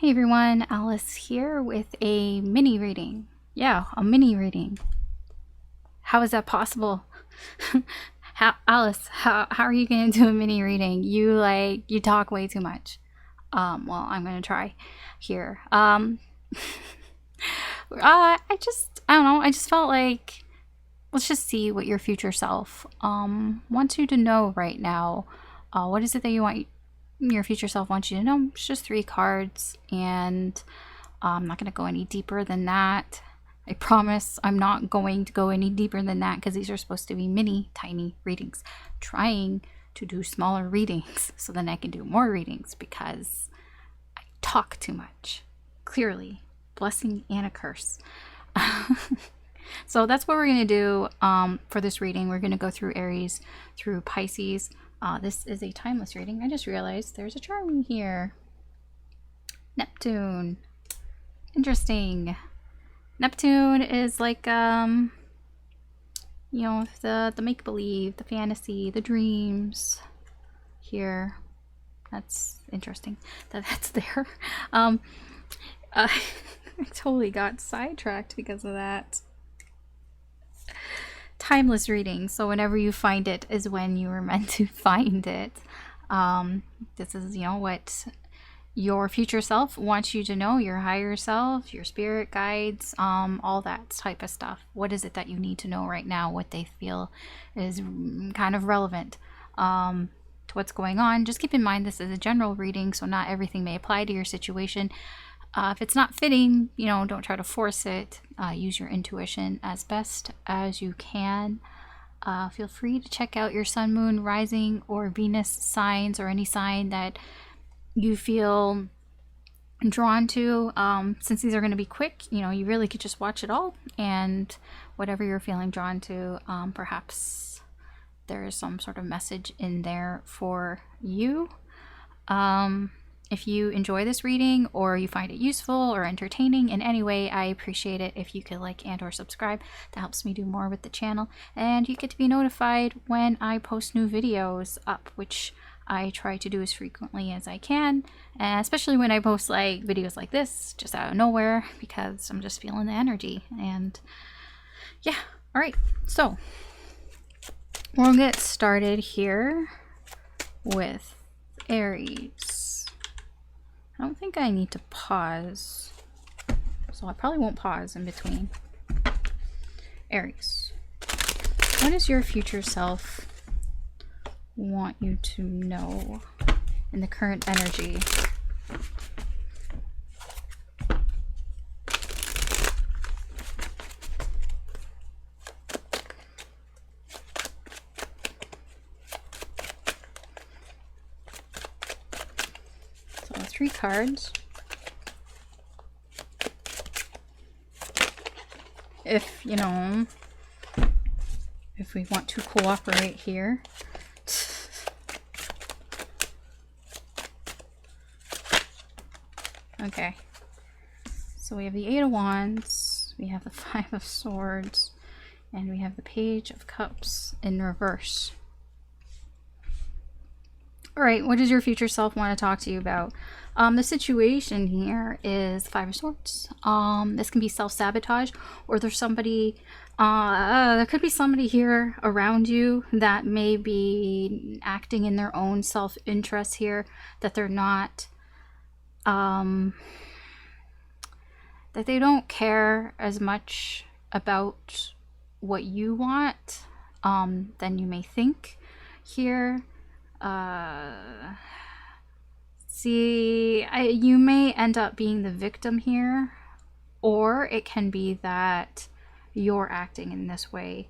Hey everyone, Alice here with a mini reading. Yeah, a mini reading. How is that possible? Alice, how are you going to do a mini reading? You talk way too much. Well, I'm going to try here. I don't know. I just felt like let's just see what your future self wants you to know right now. What is it that you want your future self wants you to know? It's just 3 cards, and I'm not going to go any deeper than that. I promise I'm not going to go any deeper than that because these are supposed to be mini, tiny readings. Trying to do smaller readings so then I can do more readings because I talk too much. Clearly, blessing and a curse. So that's what we're going to do for this reading. We're going to go through Aries, through Pisces. This is a timeless reading. I just realized there's a charm here. Neptune. Interesting. Neptune is like, the make-believe, the fantasy, the dreams here. That's interesting that that's there. I totally got sidetracked because of that. Timeless reading, so whenever you find it is when you were meant to find it. This is what your future self wants you to know, your higher self, your spirit guides, all that type of stuff. What is it that you need to know right now, what they feel is kind of relevant to what's going on. Just keep in mind this is a general reading, so not everything may apply to your situation. If it's not fitting, don't try to force it. Use your intuition as best as you can. Feel free to check out your sun, moon, rising, or Venus signs, or any sign that you feel drawn to. Since these are going to be quick, you really could just watch it all, and whatever you're feeling drawn to, perhaps there is some sort of message in there for you. If you enjoy this reading or you find it useful or entertaining in any way, I appreciate it if you could like and or subscribe. That helps me do more with the channel, and you get to be notified when I post new videos up, which I try to do as frequently as I can, and especially when I post like videos like this just out of nowhere because I'm just feeling the energy. And yeah, all right, so we'll get started here with Aries. I don't think I need to pause, so I probably won't pause in between. Aries, what does your future self want you to know in the current energy? So 3 cards. If we want to cooperate here. Okay, so we have the 8 of Wands, we have the 5 of Swords, and we have the Page of Cups in reverse. All right, what does your future self want to talk to you about? The situation here is 5 of Swords. This can be self-sabotage, or there's somebody, there could be somebody here around you that may be acting in their own self-interest here, that they're not, that they don't care as much about what you want than you may think here. You may end up being the victim here, or it can be that you're acting in this way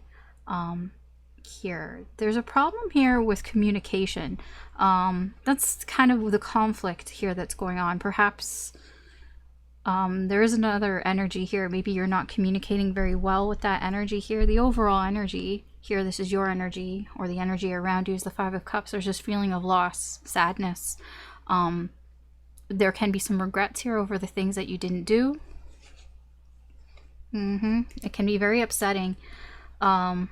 here. There's a problem here with communication. That's kind of the conflict here that's going on. Perhaps there is another energy here. Maybe you're not communicating very well with that energy here. The overall energy here, this is your energy, or the energy around you is the 5 of Cups. There's this feeling of loss, sadness. There can be some regrets here over the things that you didn't do. It can be very upsetting. Oh,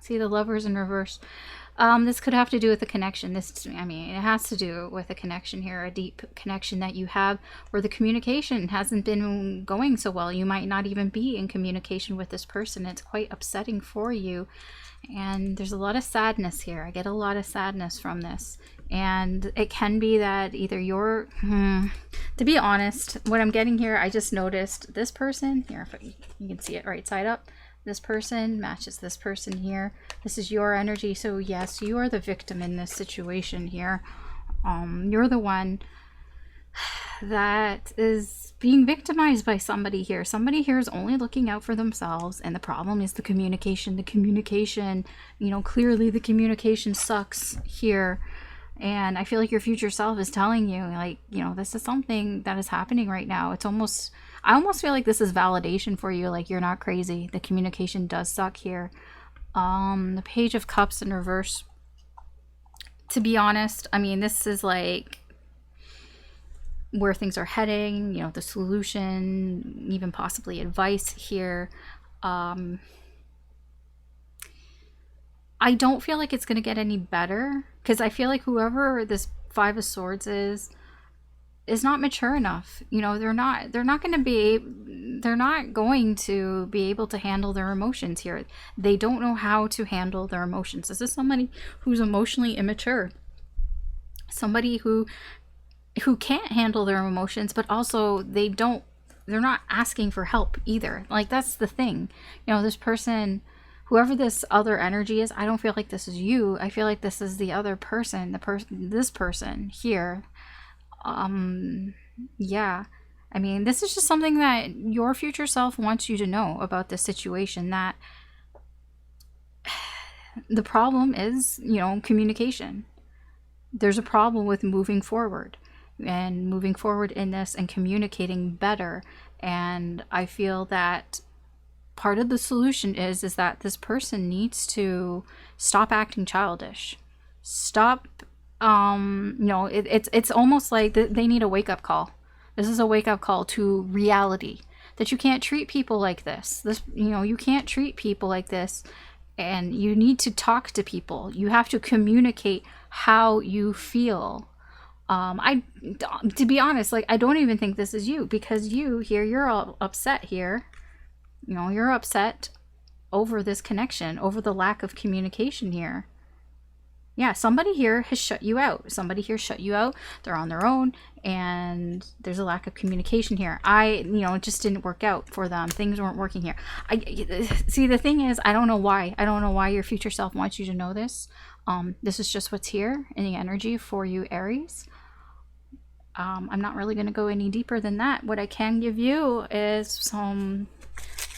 see the Lovers in reverse. This could have to do with a connection. I mean, it has to do with a connection here, a deep connection that you have where the communication hasn't been going so well. You might not even be in communication with this person. It's quite upsetting for you. And there's a lot of sadness here. I get a lot of sadness from this. And it can be that either you're, to be honest, what I'm getting here, I just noticed this person, here, if you can see it right side up, this person matches this person here. This is your energy. So yes, you are the victim in this situation here. You're the one that is being victimized by somebody here. Somebody here is only looking out for themselves, and the problem is the communication. The communication, you know, clearly the communication sucks here. And I feel like your future self is telling you, like, you know, this is something that is happening right now. It's almost, I almost feel like this is validation for you, like you're not crazy. The communication does suck here. The Page of Cups in reverse. To be honest, I mean, this is like where things are heading, you know, the solution, even possibly advice here. I don't feel like it's going to get any better, because I feel like whoever this Five of Swords is not mature enough. You know, they're not going to be able to handle their emotions here. They don't know how to handle their emotions. This is somebody who's emotionally immature. Somebody who can't handle their emotions, but also they're not asking for help either. Like, that's the thing. You know, this person, whoever this other energy is, I don't feel like this is you. I feel like this is the other person, this person here. Yeah. I mean, this is just something that your future self wants you to know about this situation, that the problem is, you know, communication. There's a problem with moving forward and moving forward in this and communicating better. And I feel that part of the solution is that this person needs to stop acting childish. Stop, you know, it's almost like they need a wake-up call. This is a wake-up call to reality, that you can't treat people like this. You know, you can't treat people like this, and you need to talk to people. You have to communicate how you feel. To be honest, like, I don't even think this is you, because you here, you're all upset here. You know, you're upset over this connection, over the lack of communication here. Yeah, somebody here has shut you out. Somebody here shut you out. They're on their own, and there's a lack of communication here. You know, it just didn't work out for them. Things weren't working here. See, the thing is, I don't know why. I don't know why your future self wants you to know this. This is just what's here in the energy for you, Aries. I'm not really going to go any deeper than that. What I can give you is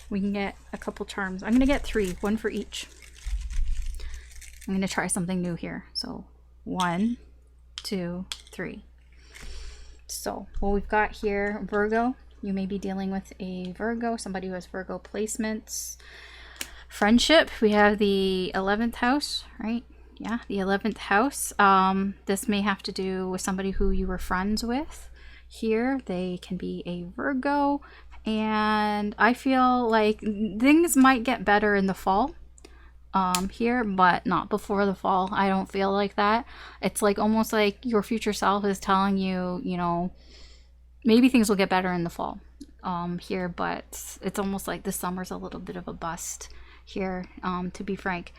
we can get a couple charms. I'm going to get 3, 1 for each. I'm going to try something new here. So 1, 2, 3. So what we've got here, Virgo. You may be dealing with a Virgo, somebody who has Virgo placements. Friendship, we have the 11th house, right? Yeah, the 11th house. This may have to do with somebody who you were friends with. Here, they can be a Virgo. And I feel like things might get better in the fall. Here, but not before the fall. I don't feel like that. It's like almost like your future self is telling you, you know, maybe things will get better in the fall here, but it's almost like the summer's a little bit of a bust here, to be frank.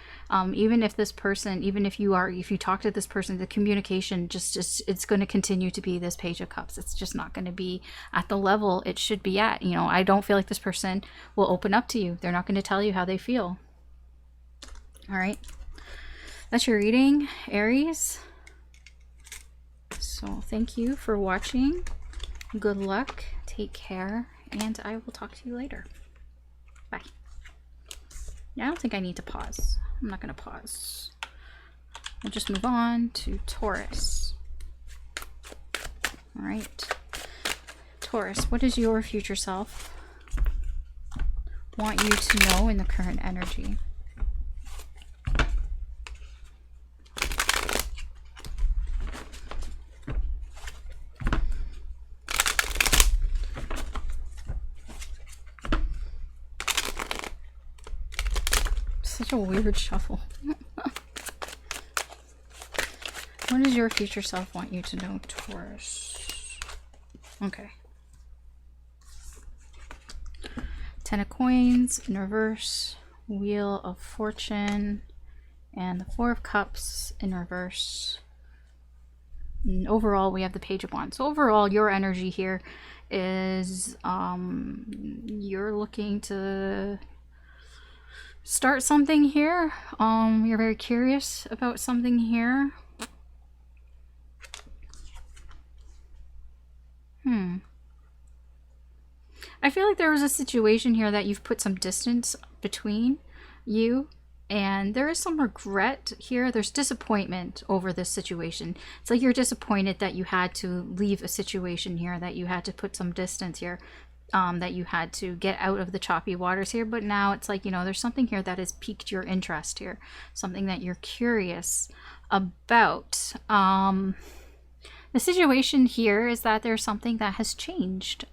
Even if this person, if you talk to this person, the communication just it's going to continue to be this Page of Cups. It's just not going to be at the level it should be at. You know, I don't feel like this person will open up to you. They're not going to tell you how they feel. All right, that's your reading, Aries. So thank you for watching. Good luck, take care, and I will talk to you later. Bye. Yeah, I don't think I need to pause. I'm not going to pause. We'll just move on to Taurus. All right, Taurus, what does your future self want you to know in the current energy? Such a weird shuffle. What does your future self want you to know, Taurus? Okay. 10 of Coins in reverse, Wheel of Fortune, and the 4 of Cups in reverse. And overall, we have the Page of Wands. So overall, your energy here is you're looking to start something here. You're very curious about something here. I feel like there was a situation here that you've put some distance between you, and there is some regret here. There's disappointment over this situation. It's like you're disappointed that you had to leave a situation here, that you had to put some distance here, that you had to get out of the choppy waters here. But now it's like, you know, there's something here that has piqued your interest here, something that you're curious about. The situation here is that there's something that has changed.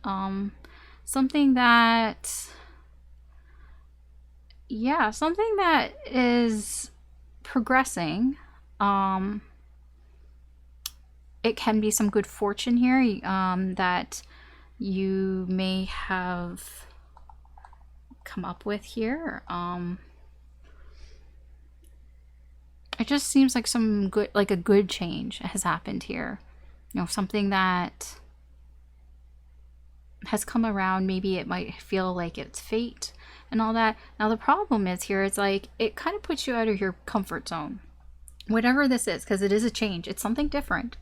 Something that, yeah, something that is progressing. It can be some good fortune here that you may have come up with here. It just seems like some good, like a good change has happened here. You know, something that has come around. Maybe it might feel like it's fate and all that. Now the problem is here, it's like it kind of puts you out of your comfort zone, whatever this is, because it is a change. It's something different.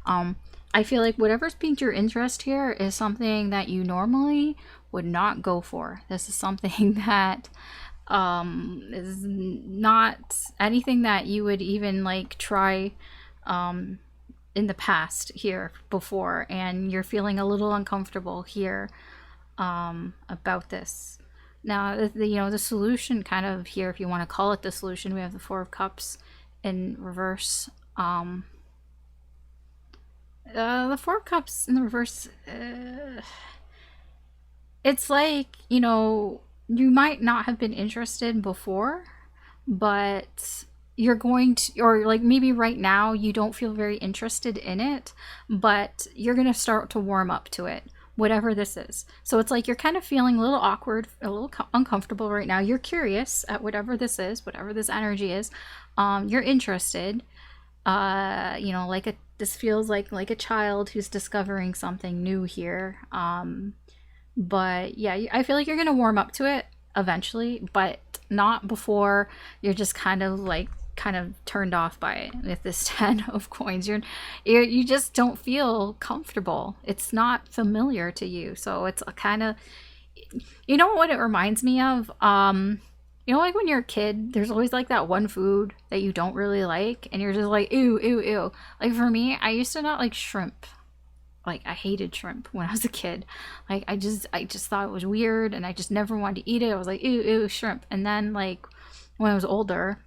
I feel like whatever's piqued your interest here is something that you normally would not go for. This is something that is not anything that you would even like try in the past here before, and you're feeling a little uncomfortable here about this. Now you know, the solution kind of here, if you want to call it the solution, we have the 4 of Cups in reverse. The 4 of Cups in the reverse, it's like, you know, you might not have been interested before, but you're going to, or like maybe right now you don't feel very interested in it, but you're going to start to warm up to it, whatever this is. So it's like you're kind of feeling a little awkward, a little uncomfortable right now. You're curious at whatever this is, whatever this energy is. You're interested, you know, like this feels like a child who's discovering something new here. But yeah, I feel like you're going to warm up to it eventually, but not before you're just kind of turned off by it. With this 10 of Coins, you just don't feel comfortable. It's not familiar to you. So it's a kind of, you know what it reminds me of? You know, like when you're a kid, there's always like that one food that you don't really like, and you're just like, ew, ew, ew. Like for me, I used to not like shrimp. Like I hated shrimp when I was a kid. Like I just thought it was weird, and I just never wanted to eat it. I was like, ew, ew, shrimp. And then like when I was older,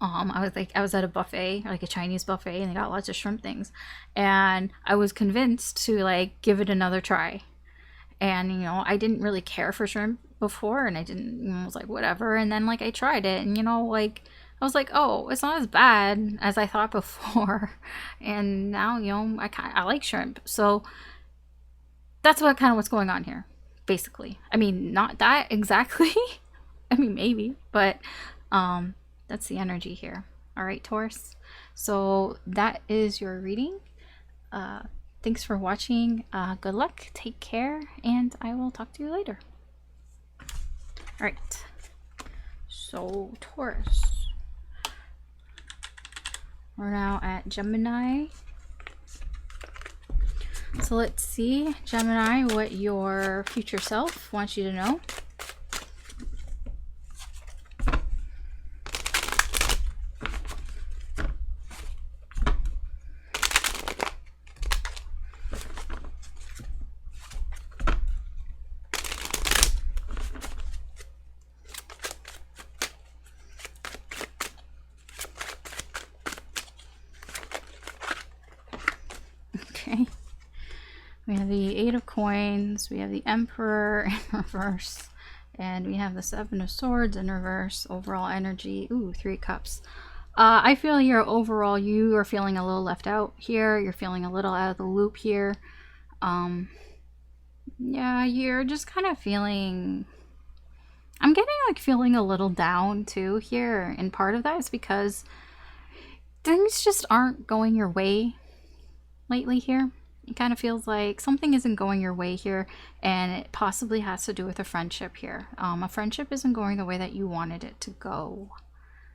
I was at a buffet, like a Chinese buffet, and they got lots of shrimp things, and I was convinced to like give it another try. And you know, I didn't really care for shrimp before, and I was like, whatever. And then like I tried it, and you know, like I was like, oh, it's not as bad as I thought before. And now, you know, I like shrimp. So that's what's going on here, basically. I mean, not that exactly. I mean, maybe, but that's the energy here. All right, Taurus. So that is your reading. Thanks for watching. Good luck. Take care, and I will talk to you later. All right. So Taurus. We're now at Gemini. So let's see, Gemini, what your future self wants you to know. Okay. We have the 8 of Coins, we have the Emperor in reverse, and we have the 7 of Swords in reverse. Overall energy, ooh, 3 Cups. I feel here overall you are feeling a little left out here. You're feeling a little out of the loop here. Yeah, you're just kind of feeling... I'm getting like feeling a little down too here. And part of that is because things just aren't going your way lately here. It kind of feels like something isn't going your way here, and it possibly has to do with a friendship here. A friendship isn't going the way that you wanted it to go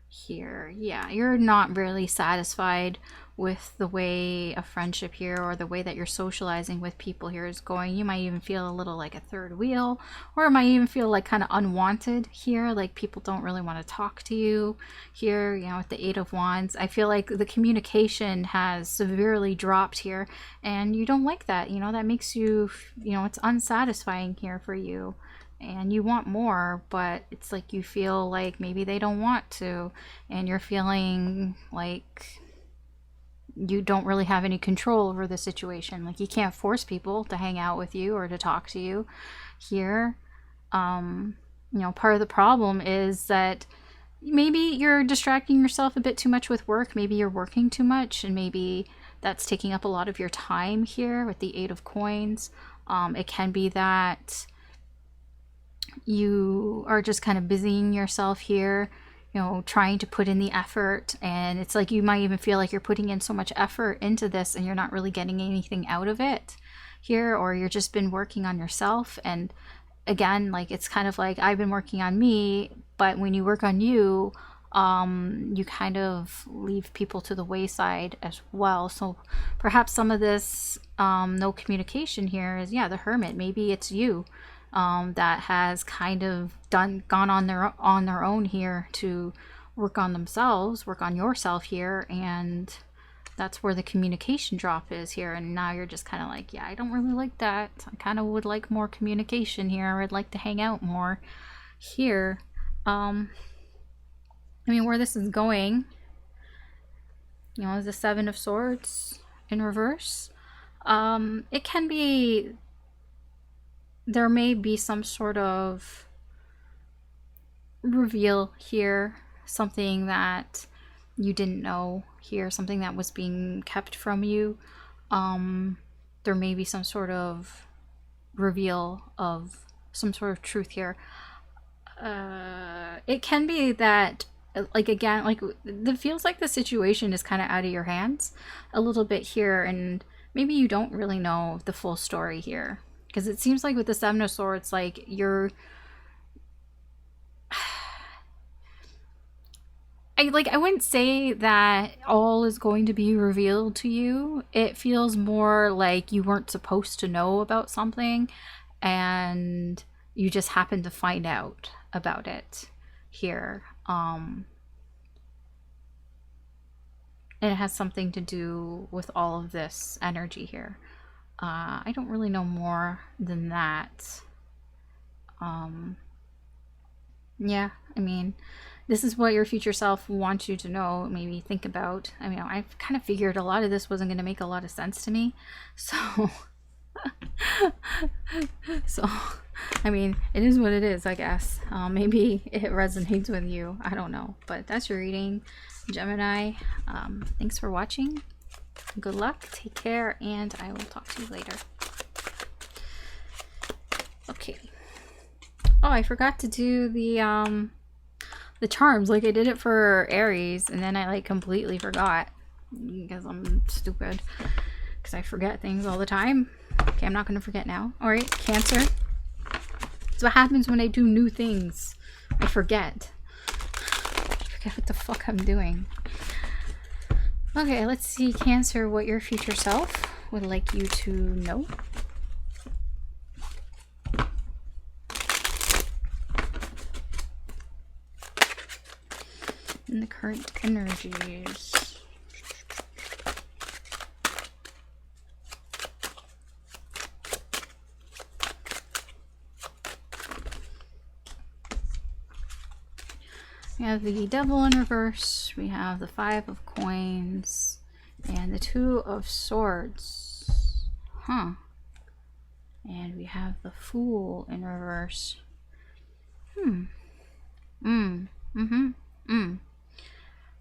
here. Yeah, you're not really satisfied with the way a friendship here or the way that you're socializing with people here is going. You might even feel a little like a third wheel, or it might even feel like kind of unwanted here, like people don't really want to talk to you here. You know, with the Eight of Wands, I feel like the communication has severely dropped here, and you don't like that. You know, that makes you, you know, it's unsatisfying here for you, and you want more, but it's like you feel like maybe they don't want to, and you're feeling like you don't really have any control over the situation. Like you can't force people to hang out with you or to talk to you here. You know, part of the problem is that maybe you're distracting yourself a bit too much with work. Maybe you're working too much, and maybe that's taking up a lot of your time here with the Eight of Coins. It can be that you are just kind of busying yourself here, you know, trying to put in the effort, and it's like you might even feel like you're putting in so much effort into this and you're not really getting anything out of it here, or you're just been working on yourself. And again, like it's kind of like I've been working on me, but when you work on you, you kind of leave people to the wayside as well. So perhaps some of this no communication here is, yeah, the Hermit. Maybe it's you that has kind of gone on their own here to work on themselves, work on yourself here, and that's where the communication drop is here. And now you're just kind of like, yeah, I don't really like that. I kind of would like more communication here. I'd like to hang out more here. I mean, where this is going, you know, is the Seven of Swords in reverse. It can be, there may be some sort of reveal here, something that you didn't know here, something that was being kept from you. There may be some sort of reveal of some sort of truth here. It can be that, like, again, like it feels like the situation is kind of out of your hands a little bit here, and maybe you don't really know the full story here, because it seems like with the Seven of Swords, like you're I wouldn't say that all is going to be revealed to you. It feels more like you weren't supposed to know about something and you just happened to find out about it here. And it has something to do with all of this energy here. I don't really know more than that. Yeah, I mean, this is what your future self wants you to know, maybe think about. I mean, I kind of figured a lot of this wasn't going to make a lot of sense to me. So, I mean, it is what it is, I guess. Maybe it resonates with you. I don't know. But that's your reading, Gemini. Thanks for watching. Good luck. Take care. And I will talk to you later. Okay. Oh, I forgot to do the charms. Like I did it for Aries, and then I like completely forgot because I'm stupid, because I forget things all the time. Okay, I'm not gonna forget now. All right, Cancer. That's what happens when I do new things. I forget. I forget what the fuck I'm doing. Okay, let's see, Cancer, what your future self would like you to know. In the current energies. We have the Devil in reverse, we have the Five of Coins, and the Two of Swords. Huh. And we have the Fool in reverse.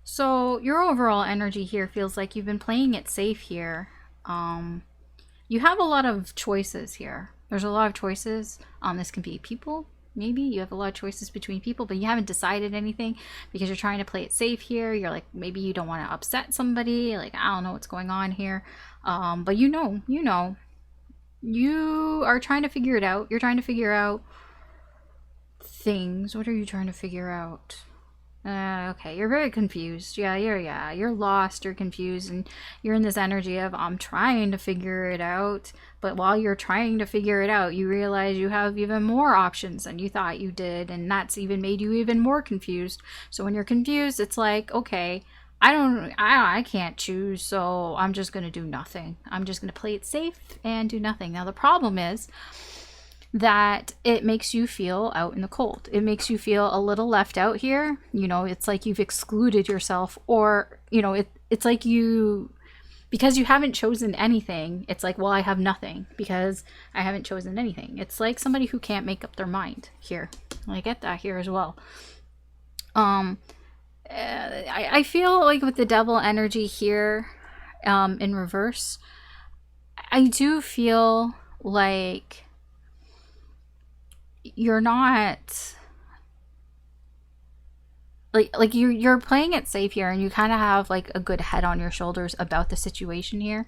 So your overall energy here feels like you've been playing it safe here. You have a lot of choices here. There's a lot of choices. This can be people. Maybe you have a lot of choices between people, but you haven't decided anything because you're trying to play it safe here. You're like, maybe you don't want to upset somebody. Like, I don't know what's going on here. But you know, you are trying to figure it out. You're trying to figure out things. What are you trying to figure out? Okay, you're very confused. Yeah, you're lost, you're confused, and you're in this energy of I'm trying to figure it out. But while you're trying to figure it out, you realize you have even more options than you thought you did, and that's even made you even more confused. So when you're confused, it's like, okay, I can't choose, so I'm just gonna do nothing. I'm just gonna play it safe and do nothing. Now the problem is that it makes you feel out in the cold. It makes you feel a little left out here. You know, it's like you've excluded yourself, or, you know, it's like you, because you haven't chosen anything, it's like, well, I have nothing because I haven't chosen anything. It's like somebody who can't make up their mind here. I get that here as well. I feel like with the devil energy here, in reverse, I do feel like you're not like you're playing it safe here, and you kind of have like a good head on your shoulders about the situation here.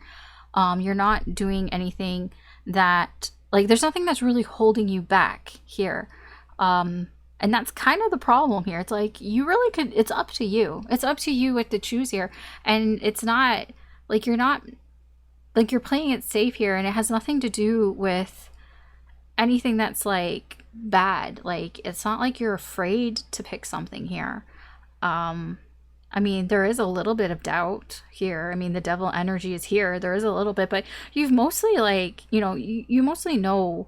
You're not doing anything that, like, there's nothing that's really holding you back here. And that's kind of the problem here. It's like you really could, it's up to you. It's up to you what to choose here. And it's not like you're not, like, you're playing it safe here, and it has nothing to do with anything that's like bad. Like, it's not like you're afraid to pick something here. I mean, there is a little bit of doubt here. I mean, the devil energy is here. There is a little bit, but you've mostly, like, you know, you mostly know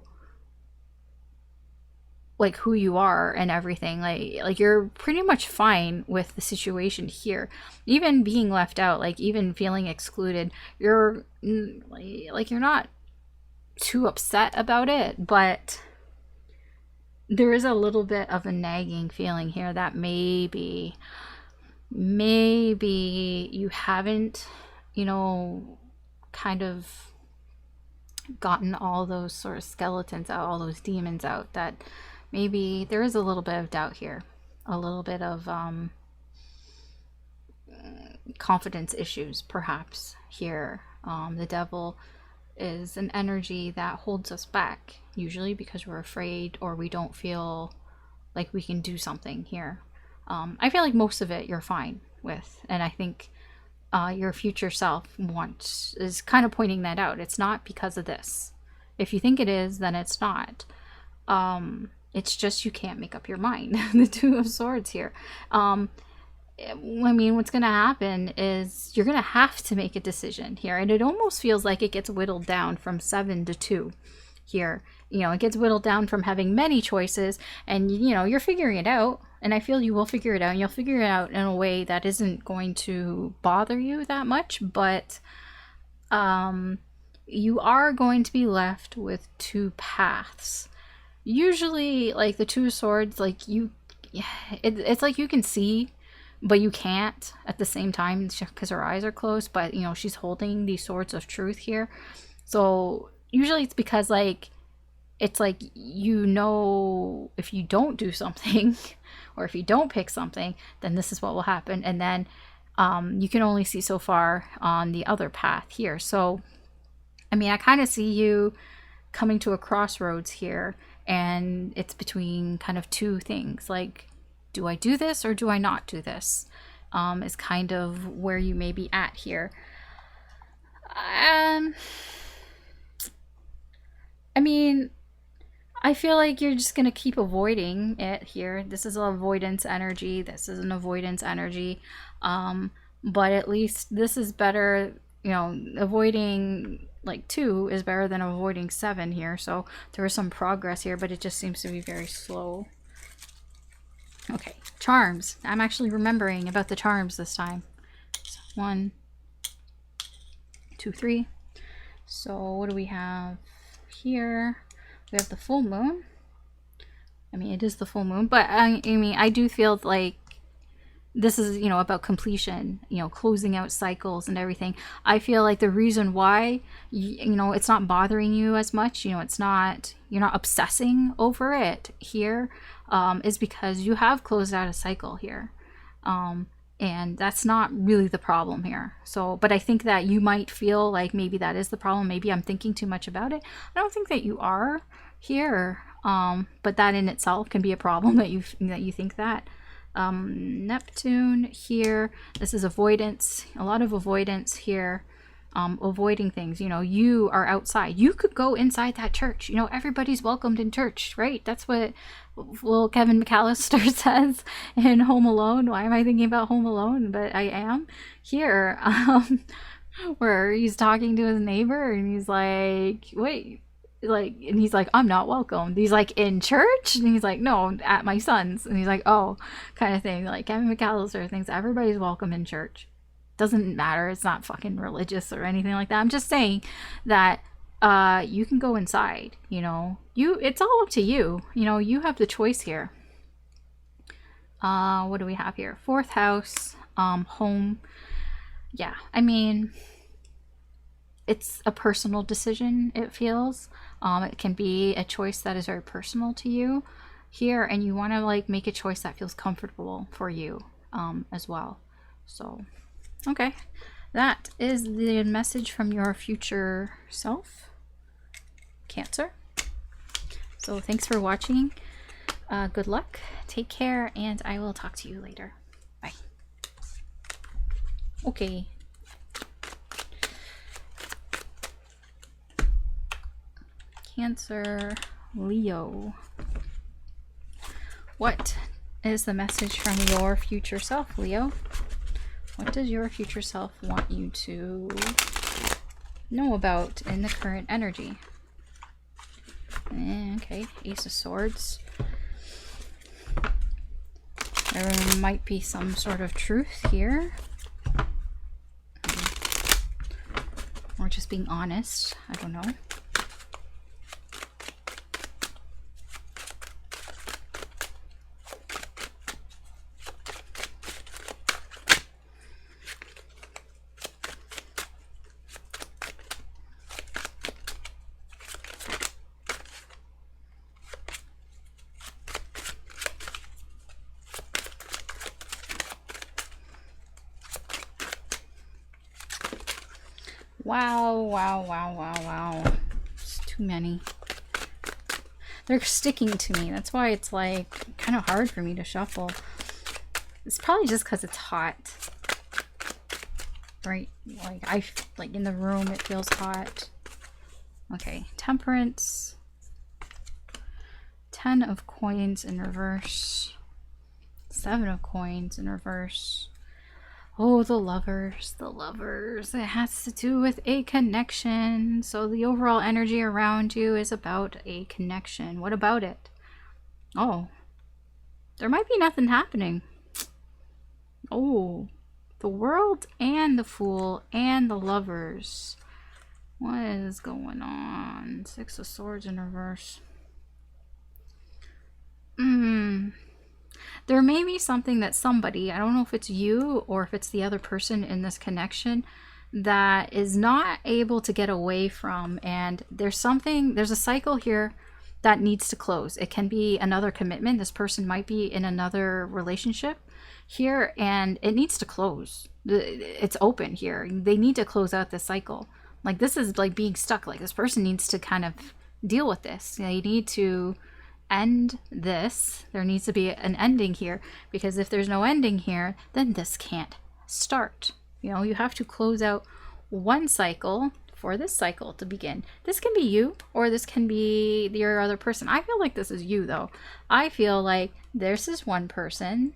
like who you are and everything. Like you're pretty much fine with the situation here. Even being left out, like even feeling excluded, you're like you're not too upset about it, but there is a little bit of a nagging feeling here that maybe you haven't, you know, kind of gotten all those sort of skeletons out, all those demons out, that maybe there is a little bit of doubt here, a little bit of confidence issues perhaps here. The devil is an energy that holds us back, usually because we're afraid or we don't feel like we can do something here. I feel like most of it you're fine with, and I think your future self is kind of pointing that out. It's not because of this. If you think it is, then it's not. It's just you can't make up your mind. The Two of Swords here. I mean, what's going to happen is you're going to have to make a decision here. And it almost feels like it gets whittled down from 7 to 2 here. You know, it gets whittled down from having many choices, and, you know, you're figuring it out. And I feel you will figure it out, and you'll figure it out in a way that isn't going to bother you that much. But you are going to be left with 2 paths. Usually, like the Two of Swords, like it's like you can see, but you can't at the same time because her eyes are closed. But, you know, she's holding these swords of truth here. So usually it's because, like, it's like, you know, if you don't do something or if you don't pick something, then this is what will happen. And then you can only see so far on the other path here. So, I mean, I kind of see you coming to a crossroads here, and it's between kind of 2 things. Like, do I do this or do I not do this? Is kind of where you may be at here. I mean, I feel like you're just going to keep avoiding it here. This is an avoidance energy. This is an avoidance energy. But at least this is better, you know, avoiding like 2 is better than avoiding 7 here. So there is some progress here, but it just seems to be very slow. Okay, charms. I'm actually remembering about the charms this time. 1, 2, 3. So what do we have here? We have the full moon. I mean, it is the full moon, but I mean, I do feel like this is, you know, about completion, you know, closing out cycles and everything. I feel like the reason why, you know, it's not bothering you as much, you know, it's not, you're not obsessing over it here, is because you have closed out a cycle here. And that's not really the problem here. So, but I think that you might feel like maybe that is the problem. Maybe I'm thinking too much about it. I don't think that you are here. But that in itself can be a problem that you think that. Neptune here, this is avoidance, a lot of avoidance here, avoiding things. You know, you are outside, you could go inside that church, you know, everybody's welcomed in church, right? That's what little Kevin McAllister says in Home Alone. Why am I thinking about Home Alone? But I am here, where he's talking to his neighbor and he's like, wait, like, and he's like, I'm not welcome. He's like, in church? And he's like, no, at my son's. And he's like, oh, kind of thing. Like, Kevin McAllister thinks everybody's welcome in church. Doesn't matter. It's not fucking religious or anything like that. I'm just saying that you can go inside, you know. It's all up to you. You know, you have the choice here. What do we have here? 4th house, home. Yeah, I mean, it's a personal decision, it feels. It can be a choice that is very personal to you here, and you want to like make a choice that feels comfortable for you as well. So, okay, that is the message from your future self, Cancer. So thanks for watching. Good luck, take care, and I will talk to you later. Bye. Okay. Cancer, Leo. What is the message from your future self, Leo? What does your future self want you to know about in the current energy? Okay, Ace of Swords. There might be some sort of truth here. Or just being honest. I don't know. Wow. It's too many. They're sticking to me. That's why it's like kind of hard for me to shuffle. It's probably just because it's hot. Right? Like in the room it feels hot. Okay, Temperance. 10 of coins in reverse. 7 of coins in reverse. Oh, the lovers, the lovers. It has to do with a connection. So the overall energy around you is about a connection. What about it? Oh, there might be nothing happening. Oh, the World and the Fool and the lovers. What is going on? 6 of Swords in reverse. There may be something that somebody, I don't know if it's you or if it's the other person in this connection, that is not able to get away from. And there's a cycle here that needs to close. It can be another commitment. This person might be in another relationship here and it needs to close. It's open here. They need to close out this cycle. Like, this is like being stuck. Like, this person needs to kind of deal with this. They need to end this. There needs to be an ending here, because if there's no ending here, then this can't start. You know, you have to close out one cycle for this cycle to begin. This can be you, or this can be your other person. I feel like this is you, though. I feel like this is one person,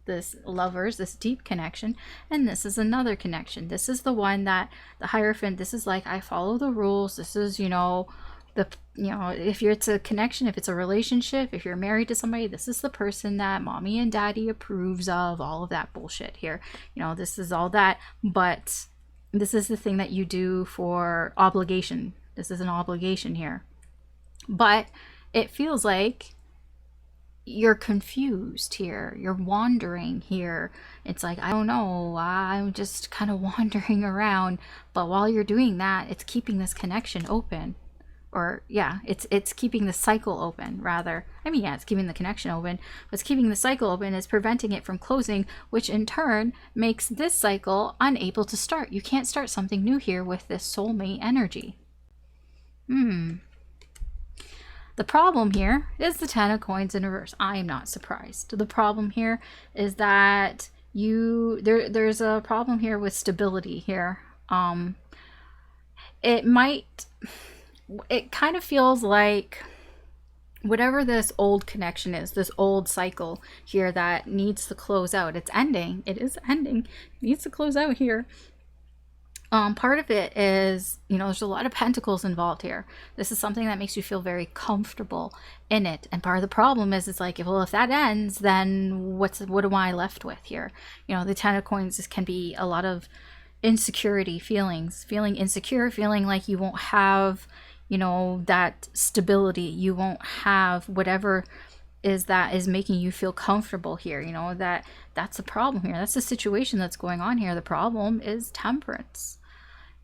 this lovers, this deep connection, and this is another connection. This is the one that, the Hierophant, this is like, I follow the rules. This is, you know, if it's a connection, if it's a relationship, if you're married to somebody, this is the person that mommy and daddy approves of, all of that bullshit here. You know, this is all that, but this is the thing that you do for obligation. This is an obligation here. But it feels like you're confused here, you're wandering here. It's like, I don't know, I'm just kind of wandering around. But while you're doing that, it's keeping this connection open. Or yeah, it's keeping the cycle open, rather. I mean, yeah, it's keeping the connection open, but it's keeping the cycle open is preventing it from closing, which in turn makes this cycle unable to start. You can't start something new here with this soulmate energy. The problem here is the Ten of Coins in reverse. I am not surprised. The problem here is that there's a problem here with stability here. It kind of feels like whatever this old connection is, this old cycle here that needs to close out. It's ending. It is ending. It needs to close out here. Part of it is, there's a lot of pentacles involved here. This is something that makes you feel very comfortable in it. And part of the problem is, it's like, well, if that ends, then what am I left with here? The Ten of Coins, this can be a lot of insecurity feelings, feeling insecure, feeling like you won't have, that stability. You won't have whatever that is making you feel comfortable here. That's a problem here. That's the situation that's going on here. The problem is temperance.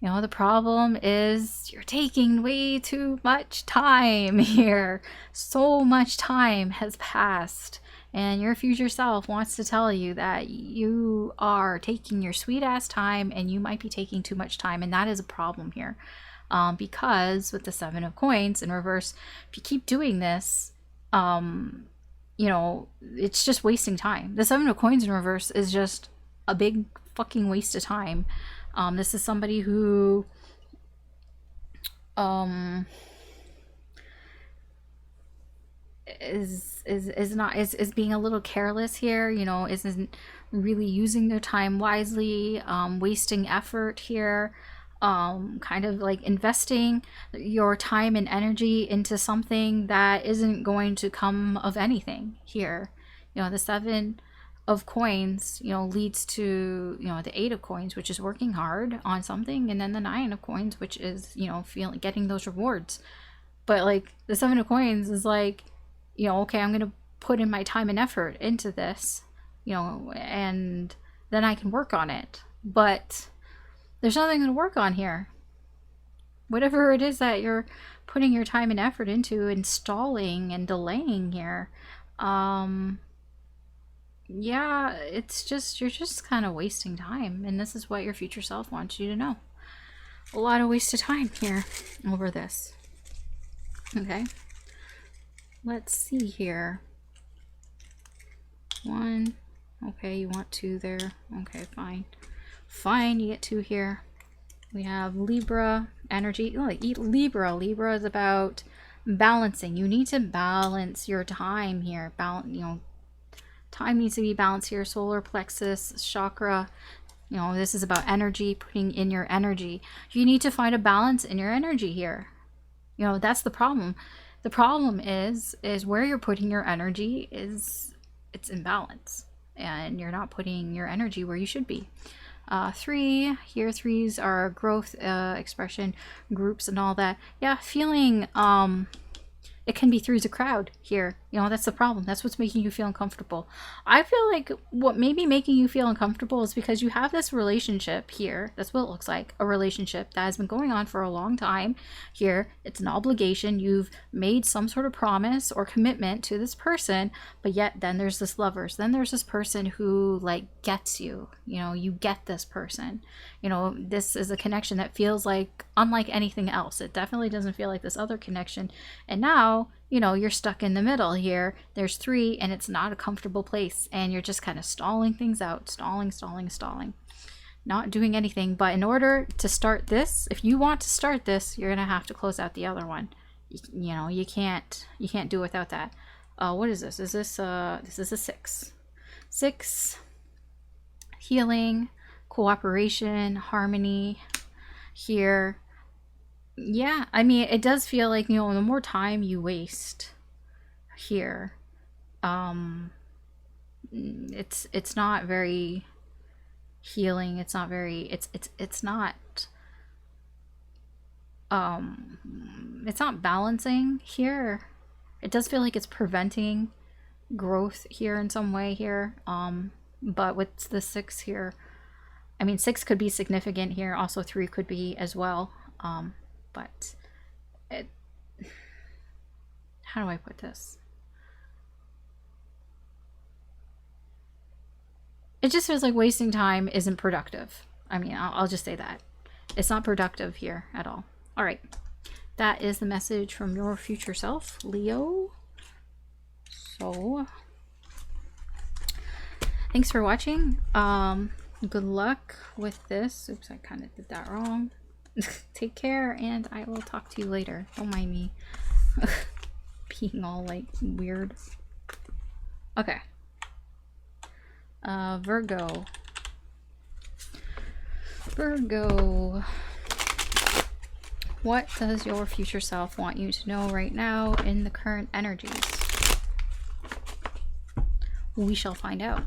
The problem is you're taking way too much time here. So much time has passed, and your future self wants to tell you that you are taking your sweet ass time, and you might be taking too much time, and that is a problem here. Because with the Seven of Coins in reverse, if you keep doing this, it's just wasting time. The Seven of Coins in reverse is just a big fucking waste of time. This is somebody who is being a little careless here, isn't really using their time wisely, wasting effort here, kind of like investing your time and energy into something that isn't going to come of anything here. The Seven of Coins, leads to, the Eight of Coins, which is working hard on something, and then the Nine of Coins, which is, getting those rewards. But like the Seven of Coins is like, okay, I'm gonna put in my time and effort into this, and then I can work on it. But there's nothing to work on here. Whatever it is that you're putting your time and effort into, installing and delaying here, yeah, you're just kind of wasting time. And this is what your future self wants you to know. A lot of wasted time here over this. Okay. Let's see here. 1. Okay, you want 2 there. Okay, fine. Fine, you get 2 here. We have Libra energy. Oh, Libra. Libra is about balancing. You need to balance your time here. Time needs to be balanced here. Solar plexus, chakra. This is about energy, putting in your energy. You need to find a balance in your energy here. That's the problem. The problem is where you're putting your energy it's imbalance, and you're not putting your energy where you should be. 3 here. 3s are growth, expression, groups, and all that. Yeah, feeling it can be 3's a crowd here. That's the problem. That's what's making you feel uncomfortable. I feel like what may be making you feel uncomfortable is because you have this relationship here. That's what it looks like. A relationship that has been going on for a long time here. It's an obligation. You've made some sort of promise or commitment to this person, but yet then there's this lovers. Then there's this person who like gets you. You get this person. This is a connection that feels like unlike anything else. It definitely doesn't feel like this other connection. And now, you're stuck in the middle here. There's 3, and it's not a comfortable place, and you're just kind of stalling things out, stalling, not doing anything. But in order to start this, if you want to start this, you're gonna have to close out the other one. You can't do without that. What is this? Is this is a 6? 6, healing, cooperation, harmony here. Yeah, I mean, it does feel like, the more time you waste here, it's not very healing. It's not very, it's not balancing here. It does feel like it's preventing growth here in some way here. But with the 6 here, I mean, 6 could be significant here. Also 3 could be as well. But it, how do I put this? It just feels like wasting time isn't productive. I mean, I'll just say that. It's not productive here at all. All right. That is the message from your future self, Leo. So, thanks for watching. Good luck with this. Oops, I kind of did that wrong. Take care, and I will talk to you later. Don't mind me being all like weird. Okay. Virgo. Virgo. What does your future self want you to know right now in the current energies? We shall find out.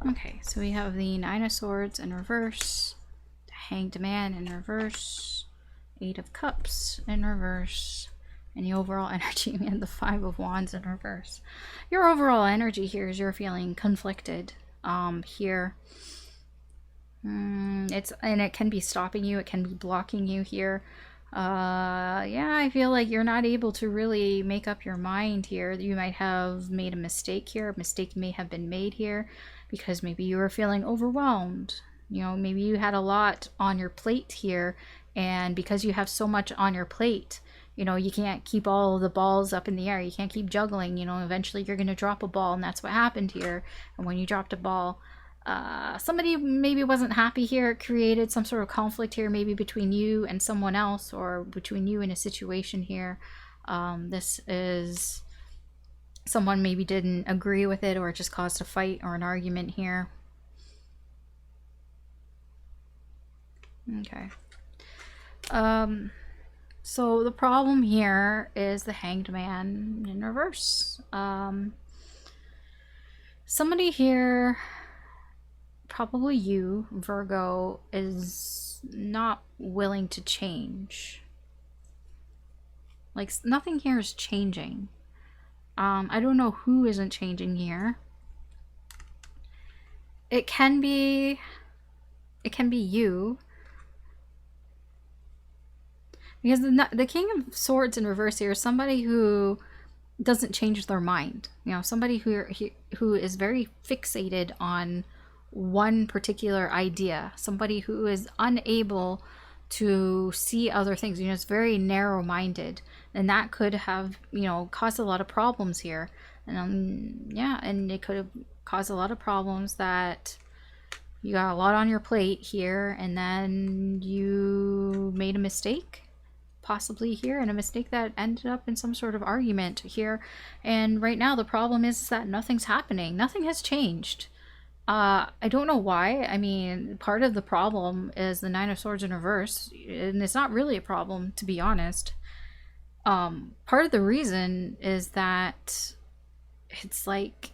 Okay, so we have the 9 of Swords in reverse, the Hanged Man in reverse, 8 of Cups in reverse, and the overall energy, and the 5 of Wands in reverse. Your overall energy here is you're feeling conflicted here. And it can be stopping you, it can be blocking you here. Yeah, I feel like you're not able to really make up your mind here. You might have made a mistake here. A mistake may have been made here because maybe you were feeling overwhelmed. You know, maybe you had a lot on your plate here, and because you have so much on your plate, you know, you can't keep all the balls up in the air. You can't keep juggling. You know, eventually you're going to drop a ball, and that's what happened here. And when you dropped a ball, somebody maybe wasn't happy here. It created some sort of conflict here, maybe between you and someone else, or between you and a situation here. This is someone maybe didn't agree with it, or it just caused a fight or an argument here. Okay. So the problem here is the Hanged Man in reverse. Somebody here, probably you, Virgo, is not willing to change. Like, nothing here is changing. I don't know who isn't changing here. It can be you. Because the King of Swords in reverse here is somebody who doesn't change their mind. You know, somebody who is very fixated on one particular idea. Somebody who is unable to see other things. You know, it's very narrow-minded. And that could have, you know, caused a lot of problems here. And yeah, and it could have caused a lot of problems that you got a lot on your plate here, and then you made a mistake possibly here, and a mistake that ended up in some sort of argument here. And right now the problem is that nothing's happening. Nothing has changed. I don't know why. I mean, part of the problem is the 9 of Swords in reverse, and it's not really a problem, to be honest. Part of the reason is that it's like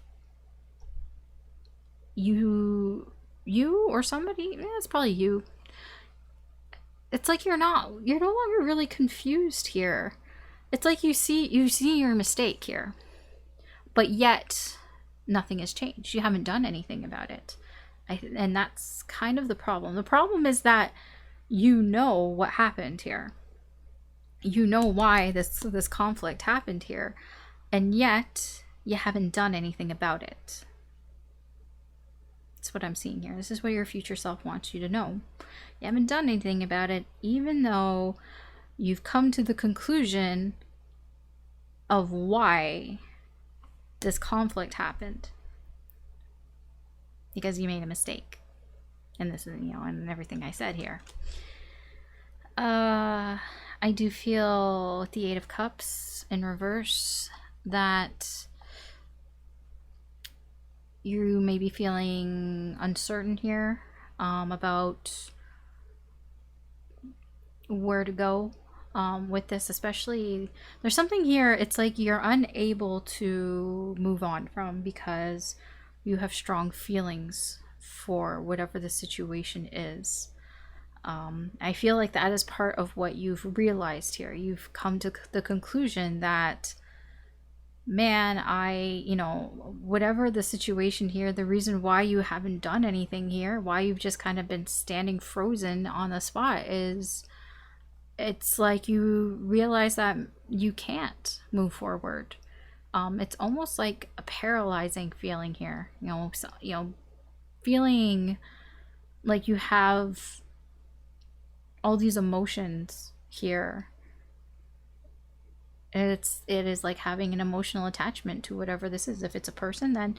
you or somebody, it's probably you. It's like you're no longer really confused here. It's like you see your mistake here, but yet nothing has changed. You haven't done anything about it. And that's kind of the problem. The problem is that you know what happened here. You know why this conflict happened here, and yet you haven't done anything about it. That's what I'm seeing here. This is what your future self wants you to know. You haven't done anything about it, even though you've come to the conclusion of why this conflict happened. Because you made a mistake. And this is, you know, and everything I said here. I do feel with the 8 of Cups in reverse that you may be feeling uncertain here about where to go with this. Especially, there's something here, it's like you're unable to move on from, because you have strong feelings for whatever the situation is. I feel like that is part of what you've realized here. You've come to the conclusion that, man, whatever the situation here, the reason why you haven't done anything here, why you've just kind of been standing frozen on the spot, is it's like you realize that you can't move forward. It's almost like a paralyzing feeling here, feeling like you have all these emotions here. It is like having an emotional attachment to whatever this is. If it's a person, then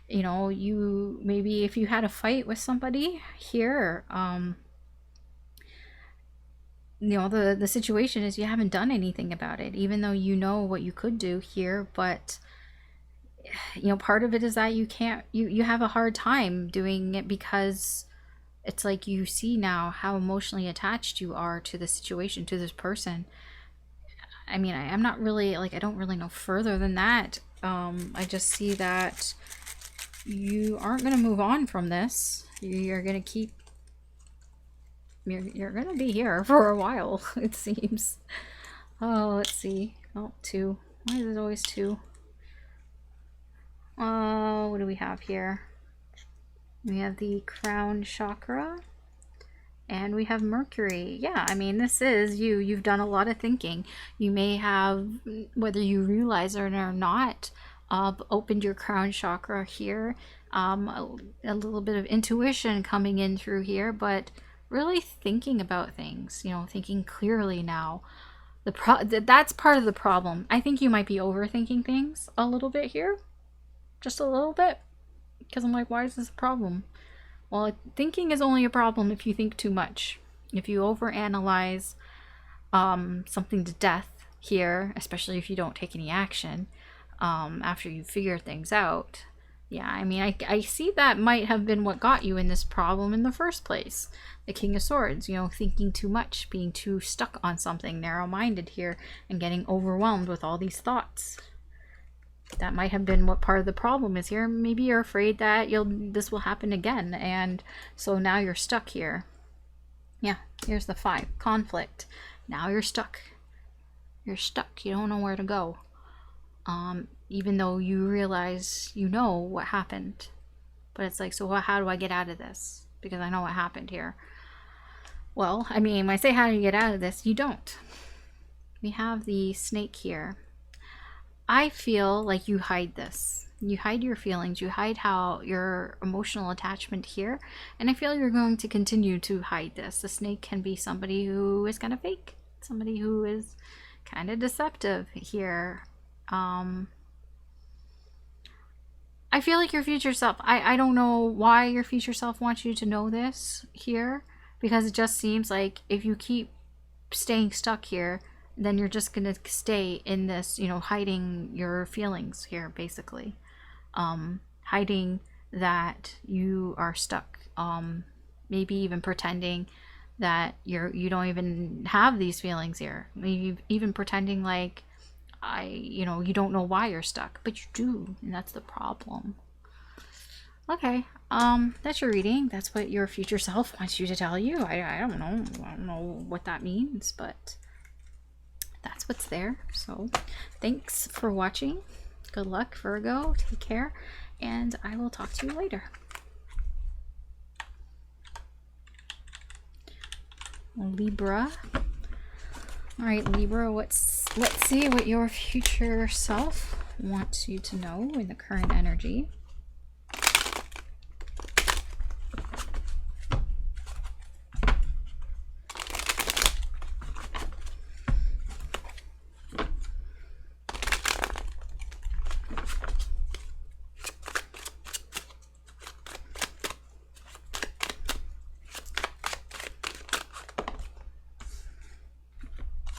you maybe, if you had a fight with somebody here, the situation is you haven't done anything about it, even though you know what you could do here. But part of it is that you can't, you have a hard time doing it, because it's like you see now how emotionally attached you are to the situation, to this person. I mean, I'm not really, like, I don't really know further than that. I just see that you aren't going to move on from this. You're going to keep, you're going to be here for a while, it seems. Oh, let's see. Oh, 2. Why is it always 2? Oh, what do we have here? We have the crown chakra. And we have Mercury. Yeah, I mean, this is you. You've done a lot of thinking. You may have, whether you realize it or not, opened your crown chakra here. A little bit of intuition coming in through here, but really thinking about things, thinking clearly now. That's part of the problem. I think you might be overthinking things a little bit here. Just a little bit. Because I'm like, why is this a problem? Well, thinking is only a problem if you think too much. If you overanalyze something to death here, especially if you don't take any action after you figure things out. Yeah, I mean, I see that might have been what got you in this problem in the first place. The King of Swords, thinking too much, being too stuck on something, narrow-minded here, and getting overwhelmed with all these thoughts. That might have been what part of the problem is here. Maybe you're afraid that this will happen again, and so now you're stuck here. Yeah, here's the 5. Conflict. Now you're stuck. You're stuck. You don't know where to go. Even though you realize you know what happened. But it's like, so how do I get out of this? Because I know what happened here. Well, I mean, when I say how do you get out of this, you don't. We have the snake here. I feel like you hide this. You hide your feelings. You hide how your emotional attachment here. And I feel you're going to continue to hide this. The snake can be somebody who is kind of fake. Somebody who is kind of deceptive here. I feel like your future self, I don't know why your future self wants you to know this here. Because it just seems like if you keep staying stuck here, then you're just going to stay in this, hiding your feelings here, basically. Hiding that you are stuck. Maybe even pretending that you don't even have these feelings here. Maybe even pretending like, you don't know why you're stuck. But you do, and that's the problem. Okay, that's your reading. That's what your future self wants you to tell you. I don't know. I don't know what that means, but that's what's there. So thanks for watching. Good luck, Virgo. Take care, and I will talk to you later. Libra. All right, Libra, let's see what your future self wants you to know in the current energy.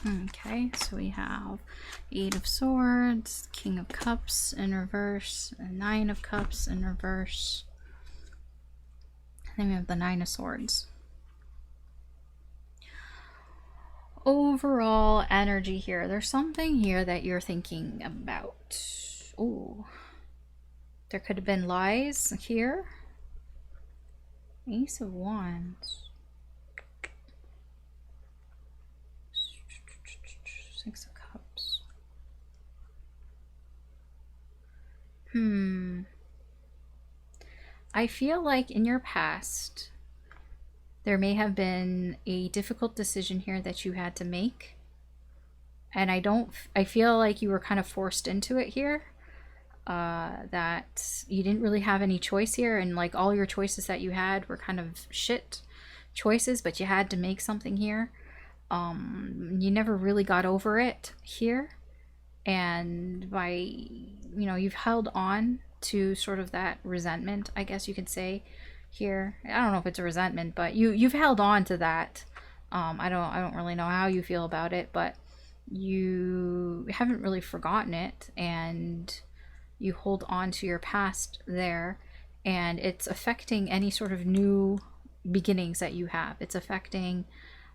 Okay, so we have 8 of Swords, King of Cups in reverse, and 9 of Cups in reverse. And then we have the 9 of Swords. Overall energy here. There's something here that you're thinking about. Ooh. There could have been lies here. Ace of Wands. Six of Cups. I feel like in your past, there may have been a difficult decision here that you had to make. And I feel like you were kind of forced into it here. That you didn't really have any choice here, and like all your choices that you had were kind of shit choices, but you had to make something here. You never really got over it here, and by, you know, you've held on to sort of that resentment, I guess you could say here. I don't know if it's a resentment, but you've held on to that. I don't really know how you feel about it, but you haven't really forgotten it, and you hold on to your past there, and it's affecting any sort of new beginnings that you have. It's affecting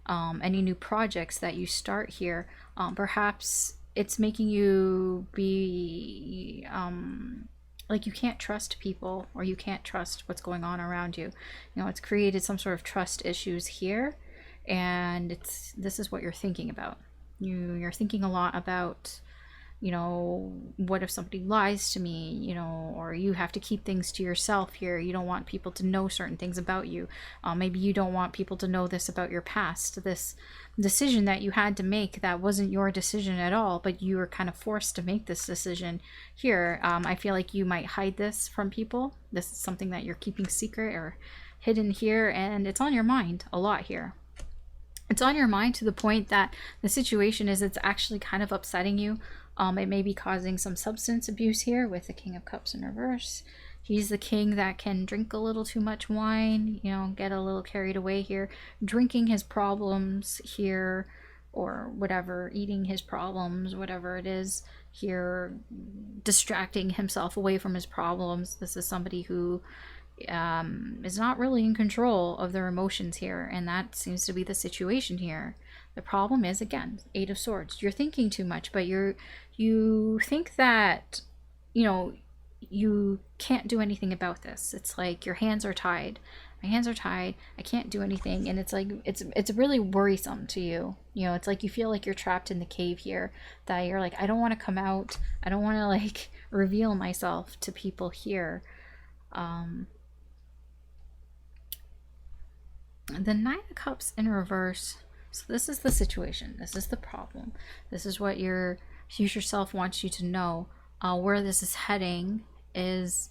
any new projects that you start here. Perhaps it's making you be like you can't trust people, or you can't trust what's going on around you. You know, it's created some sort of trust issues here, and this is what you're thinking about. You're thinking a lot about, you know, what if somebody lies to me, you know, or you have to keep things to yourself here. You don't want people to know certain things about you. Maybe you don't want people to know this about your past, this decision that you had to make that wasn't your decision at all, but you were kind of forced to make this decision here. I feel like you might hide this from people. This is something that you're keeping secret or hidden here, and it's on your mind a lot here. It's on your mind to the point that the situation is, it's actually kind of upsetting you. It may be causing some substance abuse here with the King of Cups in reverse. He's the king that can drink a little too much wine, you know, get a little carried away here, drinking his problems here, or whatever, eating his problems, whatever it is here, distracting himself away from his problems. This is somebody who is not really in control of their emotions here, and that seems to be the situation here. The problem is, again, Eight of Swords. You're thinking too much, but you think that, you know, you can't do anything about this. It's like your hands are tied. My hands are tied. I can't do anything, and it's like it's really worrisome to you. You know, it's like you feel like you're trapped in the cave here. That you're like, I don't want to come out. I don't want to like reveal myself to people here. The Nine of Cups in reverse. So this is the situation. This is the problem. This is what your future self wants you to know. Where this is heading is,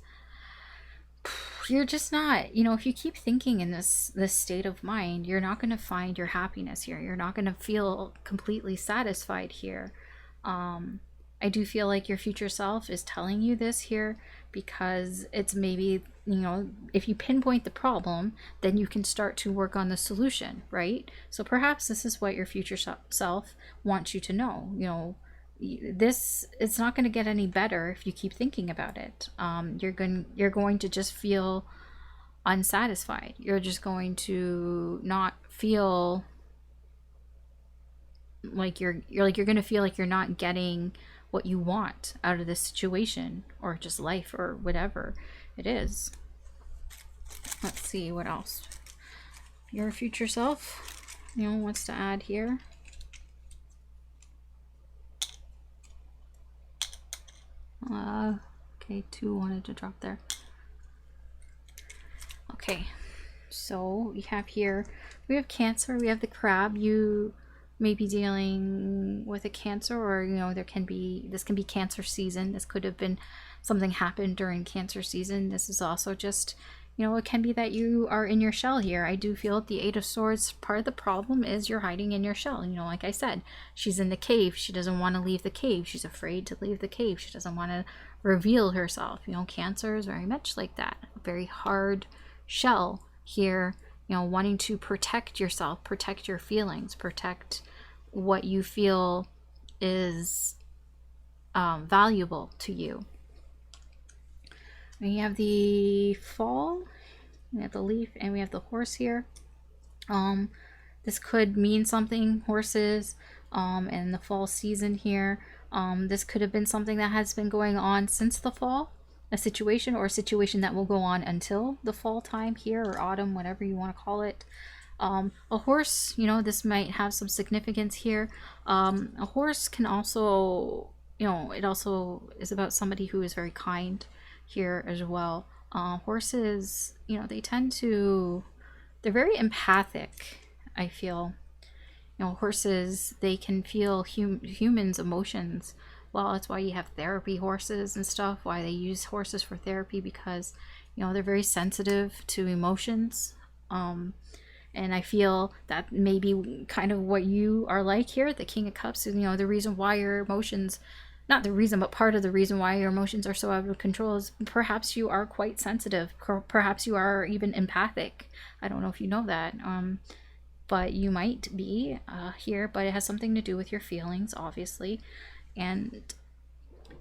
you're just not, you know, if you keep thinking in this state of mind, you're not going to find your happiness here. You're not going to feel completely satisfied here. I do feel like your future self is telling you this here because it's maybe, you know, if you pinpoint the problem, then you can start to work on the solution, right? So perhaps this is what your future self wants you to know. You know, it's not going to get any better if you keep thinking about it. You're going to just feel unsatisfied. You're just going to not feel like you're going to feel like you're not getting what you want out of this situation, or just life, or whatever it is. Let's see what else your future self, you know, wants to add here. Okay, 2 wanted to drop there. Okay, so we have here, we have Cancer, we have the Crab. You may be dealing with a Cancer, or, you know, this can be Cancer season. This could have been something happened during Cancer season. This is also just, you know, it can be that you are in your shell here. I do feel the Eight of Swords, part of the problem is you're hiding in your shell. You know, like I said, she's in the cave. She doesn't want to leave the cave. She's afraid to leave the cave. She doesn't want to reveal herself. You know, Cancer is very much like that. A very hard shell here, you know, wanting to protect yourself, protect your feelings, protect what you feel is valuable to you. We have the Fall, we have the Leaf, and we have the Horse here. This could mean something, horses, and the fall season here. This could have been something that has been going on since the fall. a situation, or a situation that will go on until the fall time here, or autumn, whatever you want to call it. A horse, you know, this might have some significance here. A horse can also, you know, it also is about somebody who is very kind here as well. Horses, you know, they tend to, they're very empathic, I feel. You know, horses, they can feel humans' emotions. Well, that's why you have therapy horses and stuff, why they use horses for therapy, because, you know, they're very sensitive to emotions. And I feel that maybe kind of what you are like here, the King of Cups, you know, the reason why your emotions, not the reason, but part of the reason why your emotions are so out of control is perhaps you are quite sensitive. Perhaps you are even empathic. I don't know if you know that. But you might be here, but it has something to do with your feelings, obviously. And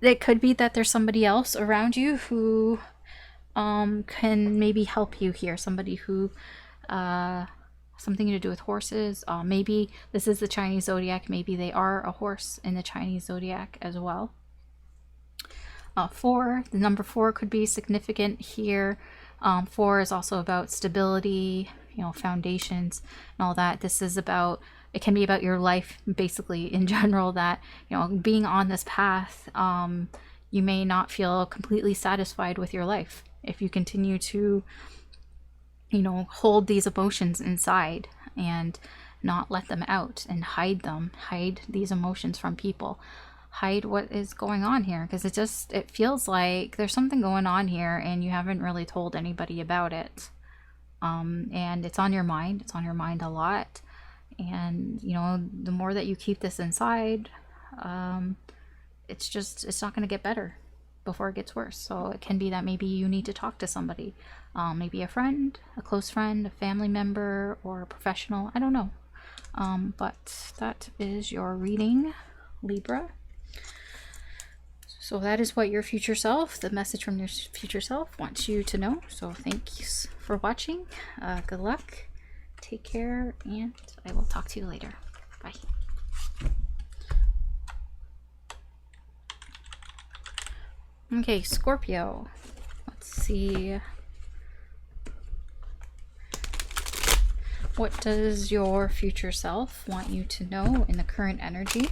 it could be that there's somebody else around you who can maybe help you here. Somebody who, something to do with horses. Maybe this is the Chinese zodiac. Maybe they are a horse in the Chinese zodiac as well. 4, the number 4 could be significant here. 4 is also about stability, you know, foundations and all that. This is about, it can be about your life basically in general, that, you know, being on this path, you may not feel completely satisfied with your life if you continue to, you know, hold these emotions inside and not let them out and hide them, hide these emotions from people, hide what is going on here, because it feels like there's something going on here and you haven't really told anybody about it. And it's on your mind. It's on your mind a lot. And, you know, the more that you keep this inside, it's not going to get better before it gets worse. So it can be that maybe you need to talk to somebody, maybe a friend, a close friend, a family member, or a professional. I don't know. But that is your reading, Libra. So that is what your future self, the message from your future self, wants you to know. So thanks for watching. Good luck. Take care, and I will talk to you later. Bye. Okay, Scorpio. Let's see. What does your future self want you to know in the current energy?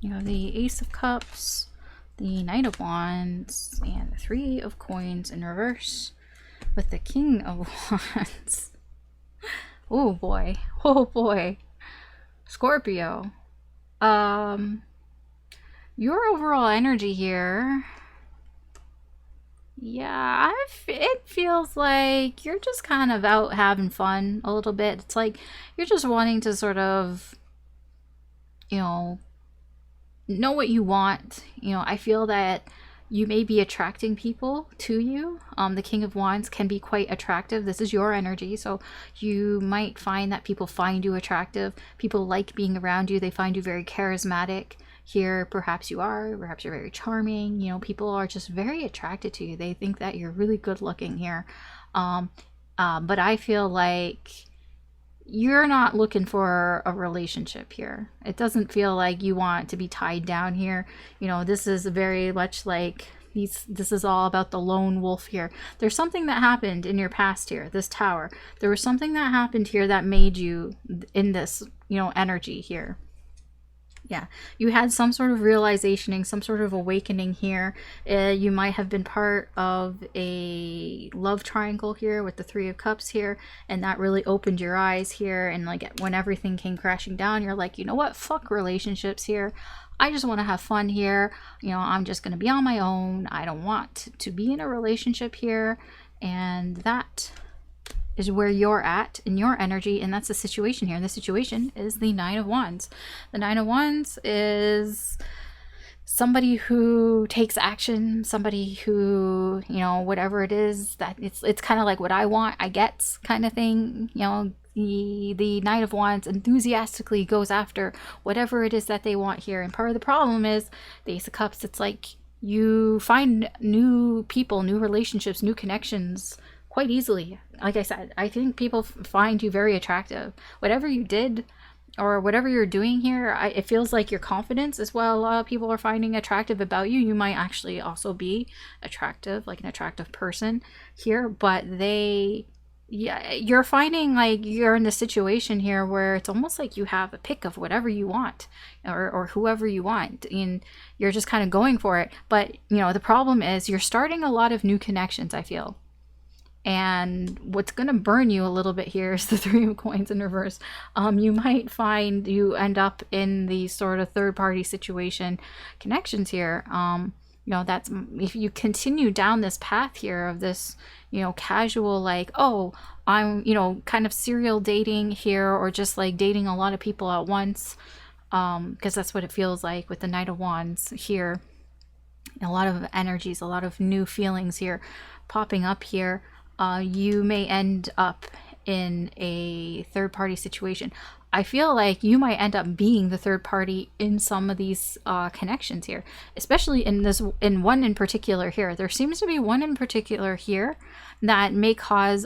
You have the Ace of Cups, the Knight of Wands, and the Three of Coins in reverse with the King of Wands. Oh boy. Oh boy. Scorpio. Your overall energy here, yeah, it feels like you're just kind of out having fun a little bit. It's like you're just wanting to sort of, you know what you want. You know, I feel that you may be attracting people to you. The King of Wands can be quite attractive. This is your energy, so you might find that people find you attractive. People like being around you. They find you very charismatic. Here, perhaps you're very charming. You know, people are just very attracted to you. They think that you're really good looking here. But I feel like you're not looking for a relationship here. It doesn't feel like you want to be tied down here. You know, this is very much like this is all about the lone wolf here. There's something that happened in your past here, this Tower. There was something that happened here that made you in this, you know, energy here. Yeah, you had some sort of realization, some sort of awakening here. You might have been part of a love triangle here with the Three of Cups here, and that really opened your eyes here. And like when everything came crashing down, you're like, you know what, fuck relationships here. I just want to have fun here. You know, I'm just going to be on my own. I don't want to be in a relationship here. And that is where you're at in your energy, and that's the situation here. And the situation is the Nine of Wands. The Nine of Wands is somebody who takes action, somebody who, you know, whatever it is, that it's kind of like what I want, I get kind of thing. You know, the Knight of Wands enthusiastically goes after whatever it is that they want here. And part of the problem is the Ace of Cups. It's like you find new people, new relationships, new connections quite easily. Like I said, I think people find you very attractive. Whatever you did or whatever you're doing here, it feels like your confidence as well. A lot of people are finding attractive about you. You might actually also be attractive, like an attractive person here, but you're finding like you're in the situation here where it's almost like you have a pick of whatever you want or whoever you want, and you're just kind of going for it. But the problem is you're starting a lot of new connections, I feel. And what's going to burn you a little bit here is the Three of Coins in reverse. You might find you end up in these sort of third-party situation connections here. That's if you continue down this path here of this, casual, like, oh, I'm, kind of serial dating here, or just like dating a lot of people at once, because that's what it feels like with the Knight of Wands here. A lot of energies, a lot of new feelings here popping up here. You may end up in a third-party situation. I feel like you might end up being the third party in some of these connections here, especially in one in particular here. There seems to be one in particular here that may cause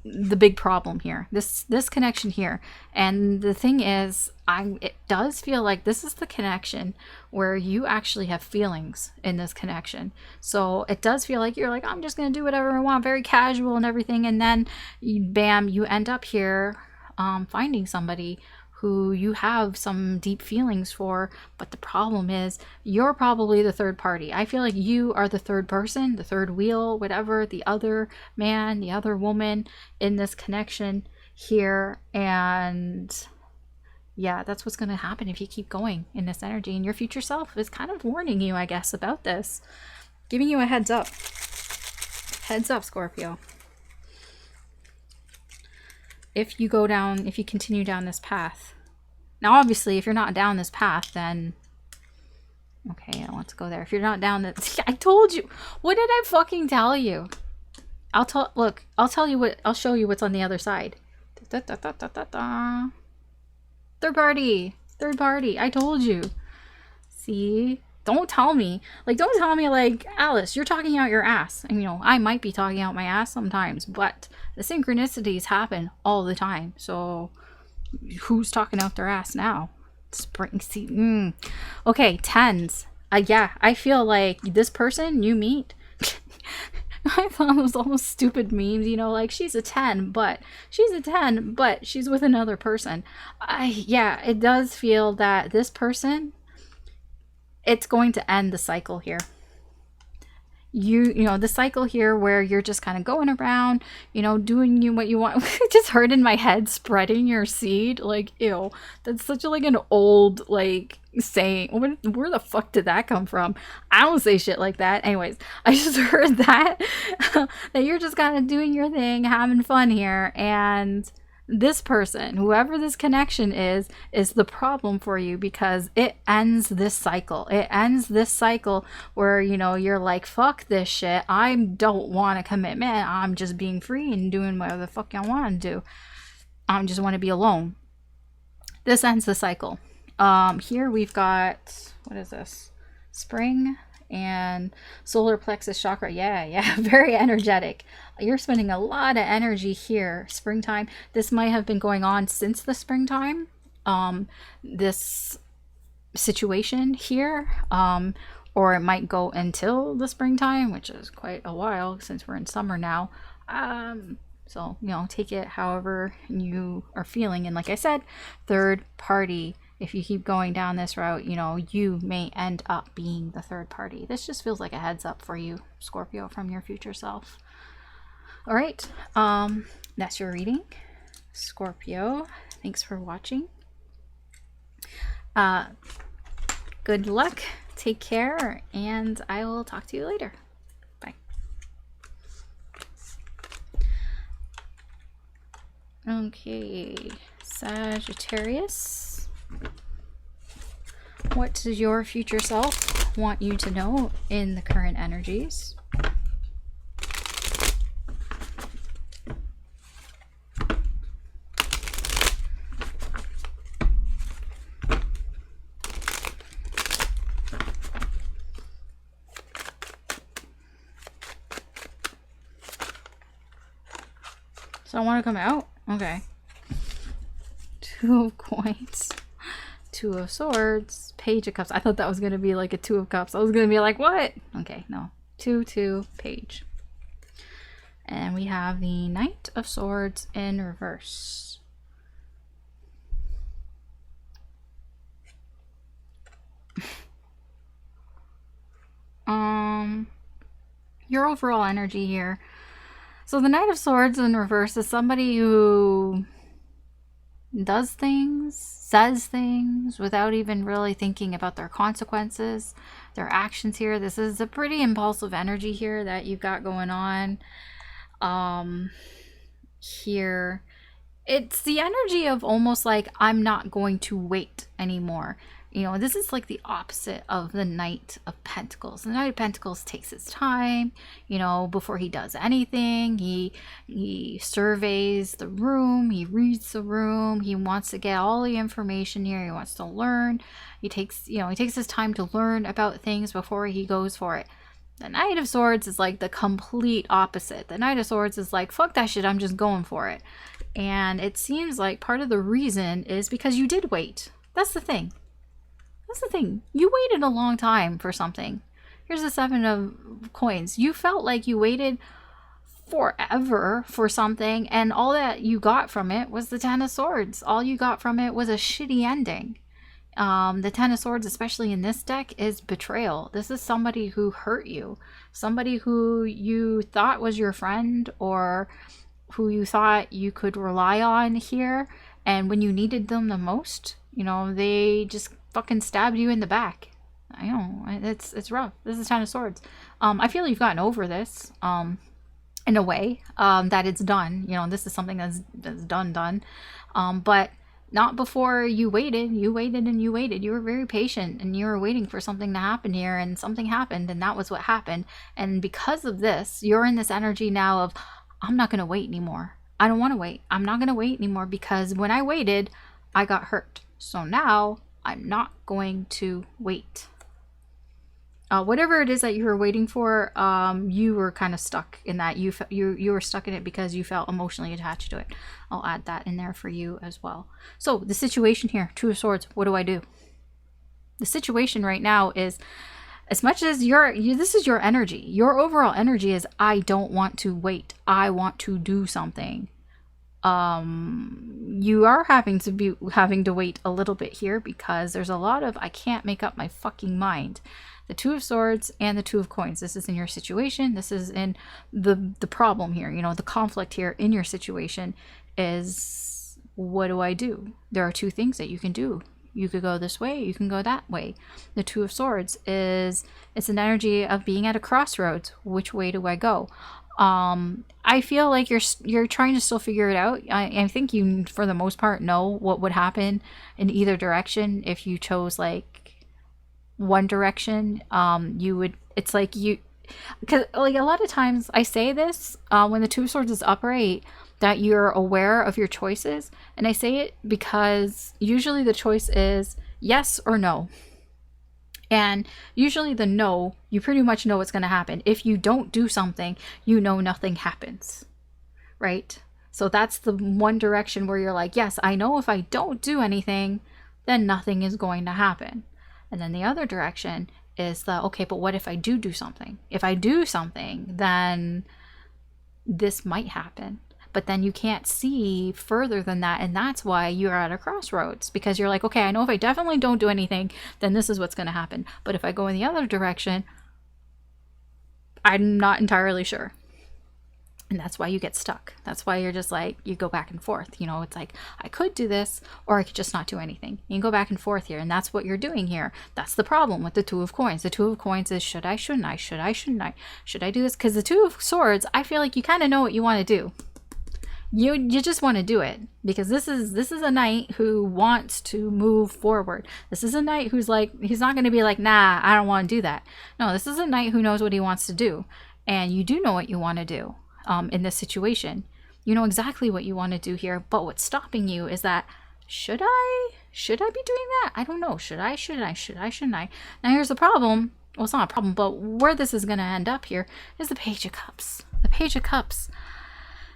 the big problem here, this connection here. And the thing is, it does feel like this is the connection where you actually have feelings in this connection. So it does feel like you're like, I'm just gonna do whatever I want, very casual and everything, and then bam, you end up here finding somebody who you have some deep feelings for. But the problem is you're probably the third party. I feel like you are the third person, the third wheel, whatever, the other man, the other woman in this connection here. And yeah, that's what's going to happen if you keep going in this energy. And your future self is kind of warning you, I guess, about this, giving you a heads up. Heads up, Scorpio. If you continue down this path. Now, obviously, if you're not down this path, then okay, I don't want to go there. If you're not down this, I told you. What did I fucking tell you? I'll show you what's on the other side. Third party. I told you. See? Don't tell me like, Alice, you're talking out your ass. And I might be talking out my ass sometimes, but the synchronicities happen all the time. So who's talking out their ass now? Spring season. Okay, tens. Yeah, I feel like this person you meet. I thought it was almost stupid memes, like she's a 10, but she's with another person. Yeah, it does feel that this person, it's going to end the cycle here. The cycle here where you're just kind of going around, doing what you want. I just heard in my head, spreading your seed. Like, ew, that's such an old, saying. Where the fuck did that come from? I don't say shit like that. Anyways, I just heard that, that you're just kind of doing your thing, having fun here. And this person, whoever this connection is the problem for you, because it ends this cycle. It ends this cycle where, you're like, fuck this shit. I don't want a commitment. I'm just being free and doing whatever the fuck I want to do. I just want to be alone. This ends the cycle. Here we've got, what is this? Spring and solar plexus chakra. Yeah, very energetic. You're spending a lot of energy here. Springtime. This might have been going on since the springtime. This situation here, or it might go until the springtime, which is quite a while since we're in summer now. So take it however you are feeling. And like I said, third party. If you keep going down this route, you may end up being the third party. This just feels like a heads up for you, Scorpio, from your future self. All right. That's your reading, Scorpio. Thanks for watching. Good luck. Take care. And I will talk to you later. Bye. Okay. Sagittarius. What does your future self want you to know in the current energies? So I want to come out. Okay. Two of Coins. Two of Swords. Page of Cups. I thought that was going to be like a Two of Cups. I was going to be like, what? Okay, no. 2, 2, Page. And we have the Knight of Swords in reverse. Your overall energy here. So the Knight of Swords in reverse is somebody who does things, says things without even really thinking about their consequences, their actions here. This is a pretty impulsive energy here that you've got going on. Here, it's the energy of almost like, I'm not going to wait anymore. You know, this is like the opposite of the Knight of Pentacles. The Knight of Pentacles takes his time, you know, before he does anything. He surveys the room, he reads the room, he wants to get all the information here, he wants to learn. He takes his time to learn about things before he goes for it. The Knight of Swords is like the complete opposite. The Knight of Swords is like, fuck that shit, I'm just going for it. And it seems like part of the reason is because you did wait. That's the thing. That's the thing. You waited a long time for something. Here's the 7 of Coins. You felt like you waited forever for something, and all that you got from it was the 10 of Swords. All you got from it was a shitty ending. The 10 of Swords, especially in this deck, is betrayal. This is somebody who hurt you. Somebody who you thought was your friend, or who you thought you could rely on here, and when you needed them the most, you know, they just fucking stabbed you in the back. I know, it's rough. This is 10 of Swords. I feel you've gotten over this, in a way, that it's done. You know, this is something that's done. But not before you waited. You waited and you waited. You were very patient and you were waiting for something to happen here, and something happened, and that was what happened. And because of this, you're in this energy now of, I'm not going to wait anymore. I don't want to wait. I'm not going to wait anymore because when I waited, I got hurt. So now I'm not going to wait. Whatever it is that you were waiting for, you were kind of stuck in that. You were stuck in it because you felt emotionally attached to it. I'll add that in there for you as well. So the situation here, 2 of Swords, what do I do? The situation right now is, as much as this is your energy, your overall energy is, I don't want to wait. I want to do something. You are having to wait a little bit here because there's a lot of, I can't make up my fucking mind. The 2 of Swords and the 2 of Coins. This is in your situation. This is in the problem here. You know, the conflict here in your situation is, what do I do? There are 2 things that you can do. You could go this way, you can go that way. The 2 of Swords is, it's an energy of being at a crossroads. Which way do I go? I feel like you're trying to still figure it out. I think you, for the most part, know what would happen in either direction. If you chose like one direction, you would, it's like you, because like a lot of times I say this when the 2 of Swords is upright, that you're aware of your choices. And I say it because usually the choice is yes or no. And usually the no, you pretty much know what's going to happen. If you don't do something, you know nothing happens, right? So that's the one direction where you're like, yes, I know if I don't do anything, then nothing is going to happen. And then the other direction is the, okay, but what if I do something? If I do something, then this might happen. But then you can't see further than that, and that's why you're at a crossroads, because you're like, okay, I know if I definitely don't do anything, then this is what's going to happen. But if I go in the other direction, I'm not entirely sure. And that's why you get stuck. That's why you're just like, you go back and forth. You know, it's like, I could do this, or I could just not do anything. You can go back and forth here, and that's what you're doing here. That's the problem with the 2 of Coins. The 2 of Coins is, should I, shouldn't I? Should I, shouldn't I? Should I do this? Because the 2 of Swords, I feel like you kind of know what you want to do. You just want to do it, because this is a knight who wants to move forward. This is a knight who's like, he's not going to be like, nah, I don't want to do that. No, this is a knight who knows what he wants to do, and you do know what you want to do in this situation. You know exactly what you want to do here, but what's stopping you is that, should I be doing that? I don't know. Should I, shouldn't I? Should I, shouldn't I? Now here's the problem. Well, it's not a problem, but where this is going to end up here is the Page of Cups. The Page of Cups.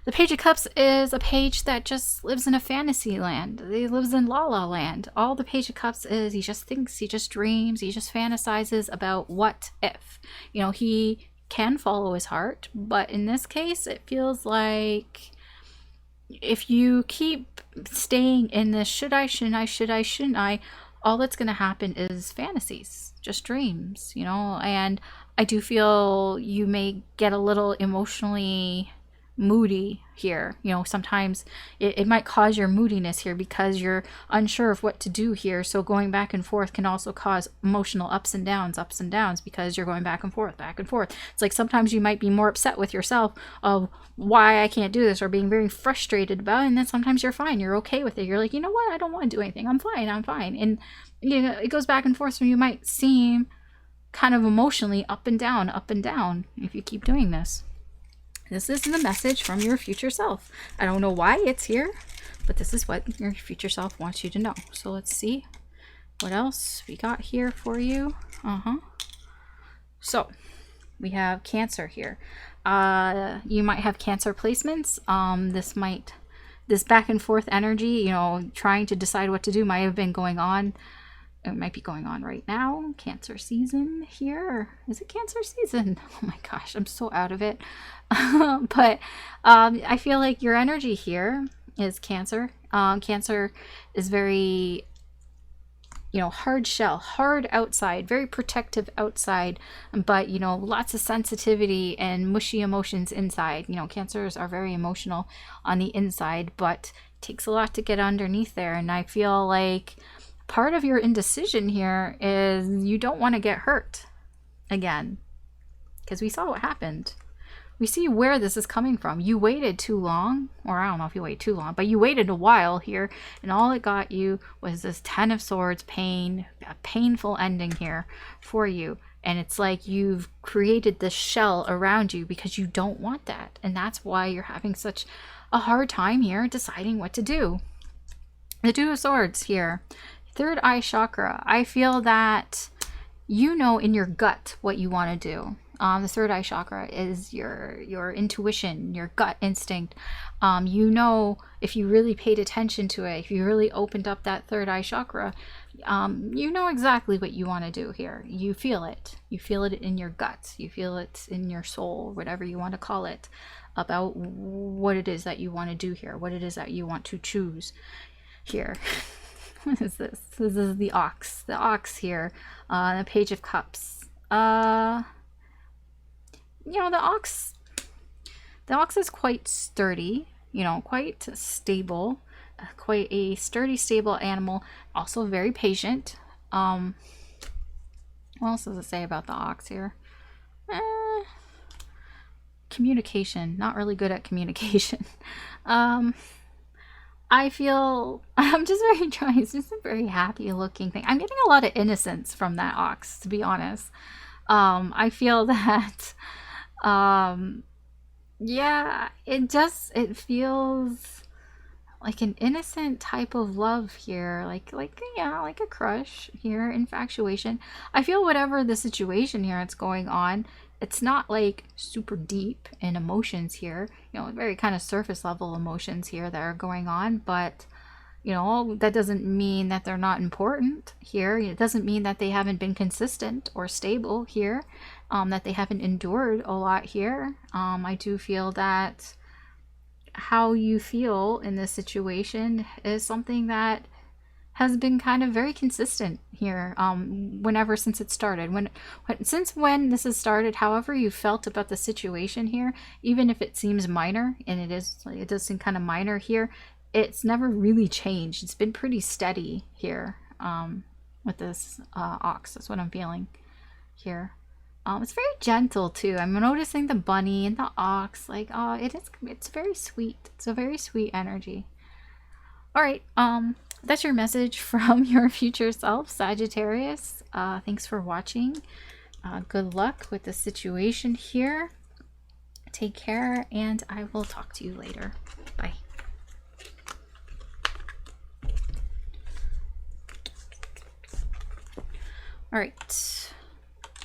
The Page of Cups is a page that just lives in a fantasy land. He lives in La La Land. All the Page of Cups is, he just thinks, he just dreams, he just fantasizes about what if. You know, he can follow his heart, but in this case, it feels like if you keep staying in this shouldn't I, all that's going to happen is fantasies, just dreams, you know. And I do feel you may get a little emotionally moody here. You know, sometimes it might cause your moodiness here because you're unsure of what to do here. So going back and forth can also cause emotional ups and downs because you're going back and forth. It's like sometimes you might be more upset with yourself of why I can't do this, or being very frustrated about it, and then sometimes you're fine, you're okay with it, you're like, you know what, I don't want to do anything, I'm fine. And you know, it goes back and forth, so you might seem kind of emotionally up and down if you keep doing this. This is the message from your future self. I don't know why it's here, but this is what your future self wants you to know. So let's see what else we got here for you. So we have Cancer here. You might have Cancer placements. This back and forth energy, you know, trying to decide what to do might have been going on. It might be going on right now. Cancer season here. Is it Cancer season? Oh my gosh, I'm so out of it. But I feel like your energy here is Cancer. Cancer is very, you know, hard shell, hard outside, very protective outside, but, you know, lots of sensitivity and mushy emotions inside. You know, Cancers are very emotional on the inside, but it takes a lot to get underneath there. And I feel like part of your indecision here is you don't want to get hurt again, because we saw what happened. We see where this is coming from. You waited too long, or I don't know if you waited too long, but you waited a while here, and all it got you was this Ten of Swords pain, a painful ending here for you. And it's like you've created this shell around you because you don't want that. And that's why you're having such a hard time here deciding what to do. The Two of Swords here. Third eye chakra. I feel that you know in your gut what you want to do. The third eye chakra is your intuition, your gut instinct. You know, if you really paid attention to it, if you really opened up that third eye chakra, you know exactly what you want to do here. You feel it. You feel it in your gut. You feel it in your soul, whatever you want to call it, about what it is that you want to do here, what it is that you want to choose here. What is this? This is the Ox. The Ox here. The Page of Cups. You know, the Ox is quite sturdy, you know, quite stable, quite a sturdy, stable animal. Also very patient. What else does it say about the Ox here? Communication. Not really good at communication. I feel, I'm just very trying, it's just a very happy looking thing. I'm getting a lot of innocence from that Ox, to be honest. I feel that, yeah, it feels like an innocent type of love here, like yeah, like a crush here, infatuation. I feel whatever the situation here that's going on, it's not like super deep in emotions here, you know, very kind of surface level emotions here that are going on, but you know, that doesn't mean that they're not important here. It doesn't mean that they haven't been consistent or stable here, that they haven't endured a lot here. I do feel that how you feel in this situation is something that has been kind of very consistent here, whenever since it started. Since when this has started, however you felt about the situation here, even if it seems minor, and it does seem kind of minor here, it's never really changed. It's been pretty steady here, with this Ox. That's what I'm feeling here. It's very gentle too. I'm noticing the bunny and the Ox, like, oh, it's very sweet. It's a very sweet energy. All right, that's your message from your future self, Sagittarius. Thanks for watching. Good luck with the situation here. Take care, and I will talk to you later. Bye. All right,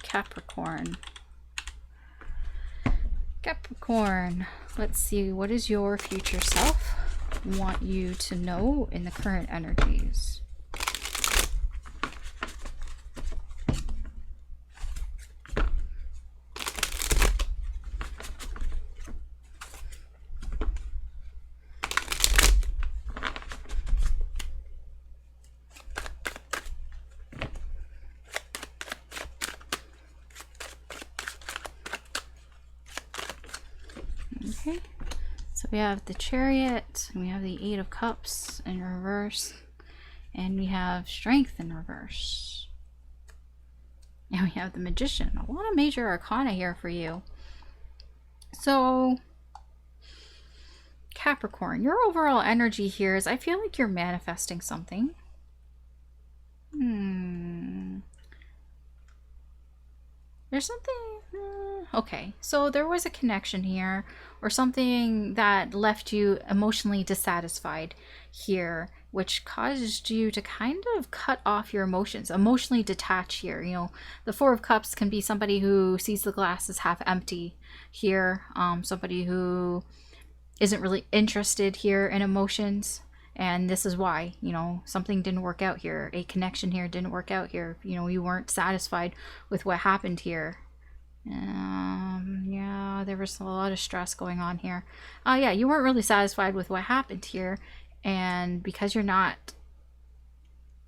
Capricorn. Let's see, what does your future self want you to know in the current energies? Okay, so we have the Chariot, and we have the Eight of Cups in reverse, and we have Strength in reverse. And we have the Magician. A lot of major arcana here for you. So, Capricorn, your overall energy here is I feel like you're manifesting something. There's something... okay, so there was a connection here, or something that left you emotionally dissatisfied here, which caused you to kind of cut off your emotions, emotionally detach here. You know, the Four of Cups can be somebody who sees the glass as half empty here, somebody who isn't really interested here in emotions. And this is why, you know, something didn't work out here. A connection here didn't work out here. You know, you weren't satisfied with what happened here. Yeah, there was a lot of stress going on here. Yeah, you weren't really satisfied with what happened here. And because you're not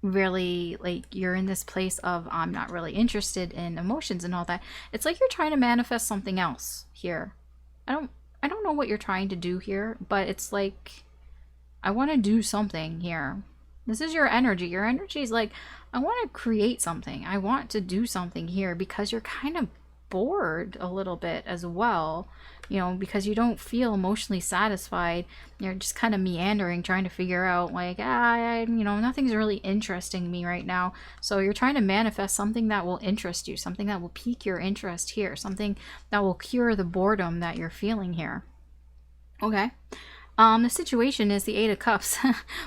really, like, you're in this place of, I'm not really interested in emotions and all that. It's like you're trying to manifest something else here. I don't know what you're trying to do here, but it's like, I want to do something here. This is your energy. Your energy is like, I want to create something. I want to do something here because you're kind of bored a little bit as well. You know, because you don't feel emotionally satisfied. You're just kind of meandering, trying to figure out like, you know, nothing's really interesting me right now. So you're trying to manifest something that will interest you, something that will pique your interest here, something that will cure the boredom that you're feeling here. Okay. The situation is the Eight of Cups.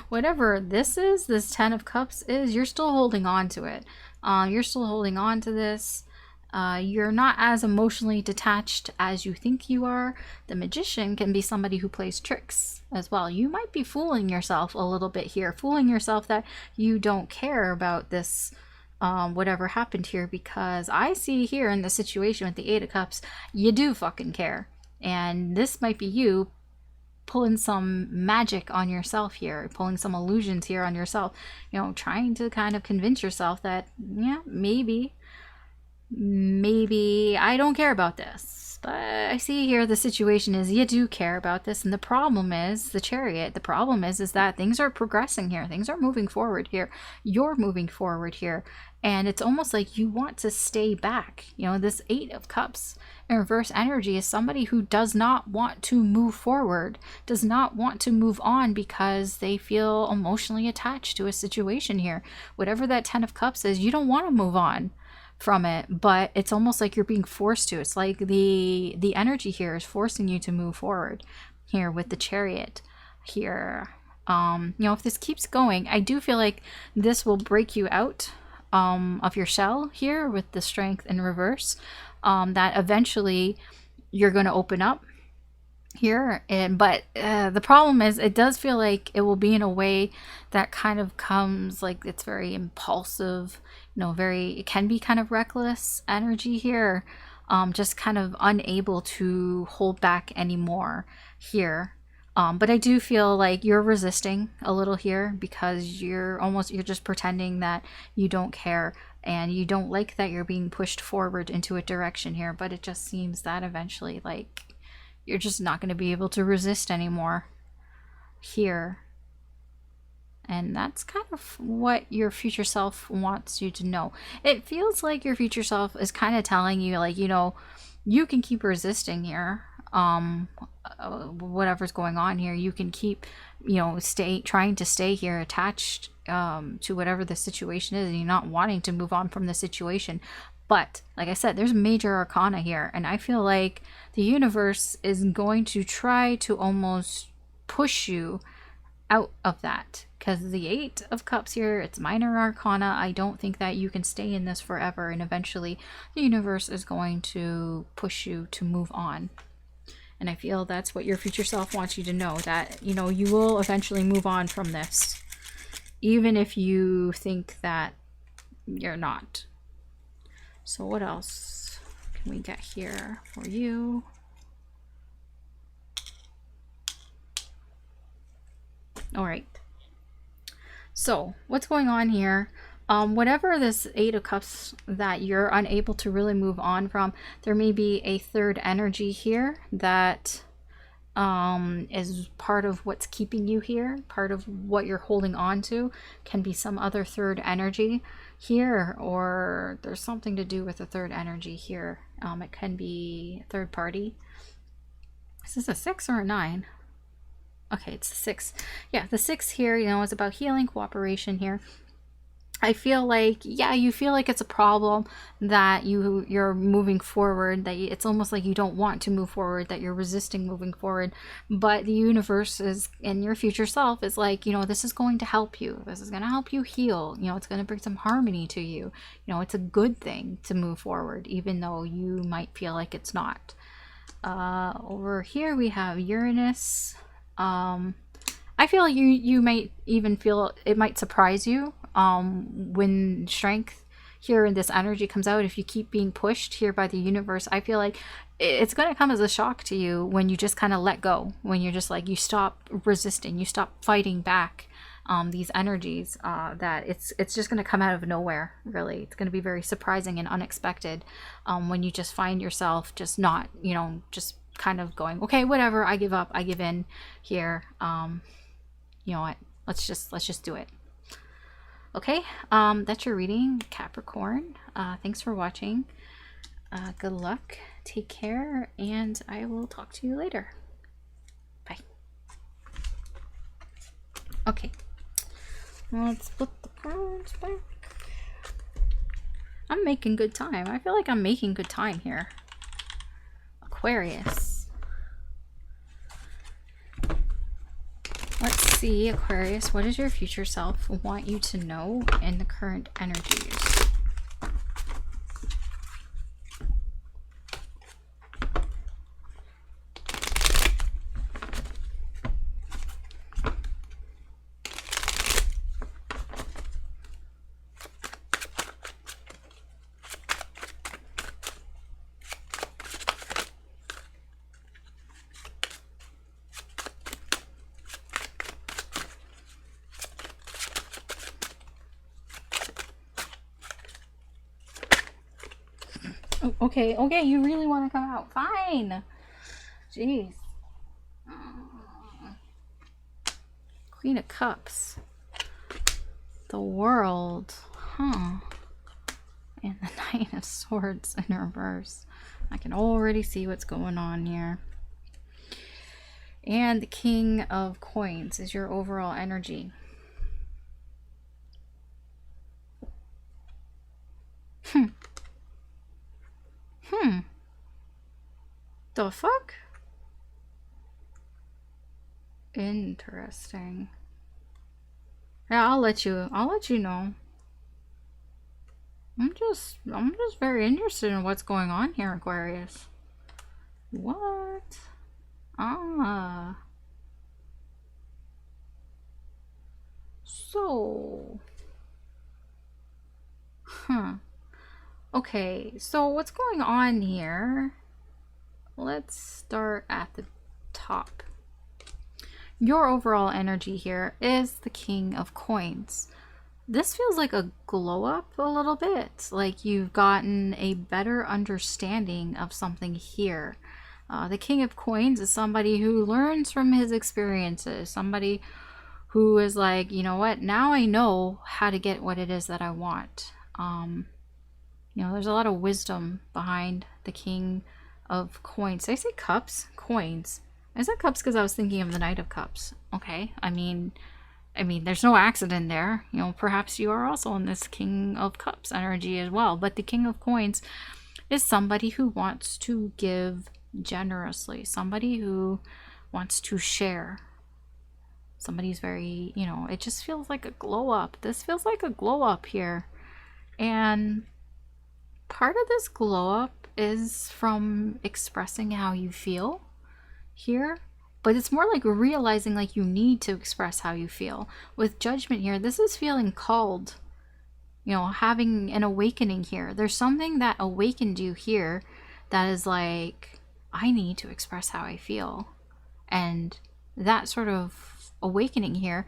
Whatever this is, this Ten of Cups is, you're still holding on to it. You're still holding on to this. You're not as emotionally detached as you think you are. The Magician can be somebody who plays tricks as well. You might be fooling yourself a little bit here, fooling yourself that you don't care about this, whatever happened here, because I see here in the situation with the Eight of Cups, you do fucking care. And this might be you pulling some magic on yourself here, pulling some illusions here on yourself, you know, trying to kind of convince yourself that, yeah, maybe I don't care about this. But I see here the situation is you do care about this, and the problem is the Chariot. The problem is that things are progressing here. Things are moving forward here. You're moving forward here. And it's almost like you want to stay back. You know, this Eight of Cups in reverse energy is somebody who does not want to move forward, does not want to move on because they feel emotionally attached to a situation here. Whatever that Ten of Cups is, you don't want to move on from it, but it's almost like you're being forced to. It's like the energy here is forcing you to move forward here with the Chariot here. You know, if this keeps going, I do feel like this will break you out of your shell here with the Strength in reverse, that eventually you're going to open up here. But the problem is it does feel like it will be in a way that kind of comes like it's very impulsive, you know, it can be kind of reckless energy here, just kind of unable to hold back anymore here. But I do feel like you're resisting a little here because you're just pretending that you don't care and you don't like that you're being pushed forward into a direction here. But it just seems that eventually, like, you're just not going to be able to resist anymore here. And that's kind of what your future self wants you to know. It feels like your future self is kind of telling you, like, you know, you can keep resisting here. Whatever's going on here, you can keep, you know, trying to stay here attached to whatever the situation is, and you're not wanting to move on from the situation. But like I said, there's major arcana here, and I feel like the universe is going to try to almost push you out of that, because the Eight of Cups here, it's minor arcana. I don't think that you can stay in this forever, and eventually the universe is going to push you to move on. And I feel that's what your future self wants you to know, that, you know, you will eventually move on from this, even if you think that you're not. So what else can we get here for you? All right. So what's going on here? Whatever this Eight of Cups that you're unable to really move on from, there may be a third energy here that is part of what's keeping you here, part of what you're holding on to. Can be some other third energy here, or there's something to do with a third energy here. It can be a third party. Is this a 6 or a 9? Okay, it's a 6. Yeah, the 6 here, you know, is about healing, cooperation here. I feel like, yeah, you feel like it's a problem that you're moving forward, that it's almost like you don't want to move forward, that you're resisting moving forward. But the universe is, and your future self is like, you know, this is going to help you. This is going to help you heal. You know, it's going to bring some harmony to you. You know, it's a good thing to move forward, even though you might feel like it's not. Over here we have Uranus. I feel you might even feel it might surprise you when strength here in this energy comes out. If you keep being pushed here by the universe, I feel like it's going to come as a shock to you when you just kind of let go, when you're just like, you stop resisting, you stop fighting back these energies, that it's just going to come out of nowhere. Really, it's going to be very surprising and unexpected when you just find yourself just not, you know, just kind of going, okay, whatever, I give up, I give in here. You know what, let's just do it. Okay, that's your reading, Capricorn. Thanks for watching. Good luck, take care, and I will talk to you later. Bye. Okay, let's put the cards back. I'm making good time. I feel like I'm making good time here. Aquarius. Let's see, Aquarius, what does your future self want you to know in the current energies? Okay, okay, you really want to come out. Fine. Jeez. Queen of Cups. The World. Huh. And the Knight of Swords in reverse. I can already see what's going on here. And the King of Coins is your overall energy. The fuck? Interesting. Yeah, I'll let you know. I'm just very interested in what's going on here, Aquarius. What? Ah. So. Huh. Okay, so what's going on here? Let's start at the top. Your overall energy here is the King of Coins. This feels like a glow up a little bit, like you've gotten a better understanding of something here. The King of Coins is somebody who learns from his experiences, somebody who is like, you know what, now I know how to get what it is that I want. You know, there's a lot of wisdom behind the King of Coins. Did I say cups? Coins. I said cups because I was thinking of the Knight of Cups. Okay, I mean, there's no accident there. You know, perhaps you are also in this King of Cups energy as well. But the King of Coins is somebody who wants to give generously. Somebody who wants to share. Somebody's very, you know, it just feels like a glow up. This feels like a glow up here. And part of this glow up is from expressing how you feel. here, but it's more like realizing like you need to express how you feel. With Judgment here, this is feeling called, you know, having an awakening here. There's something that awakened you here that is like, I need to express how I feel. And that sort of awakening here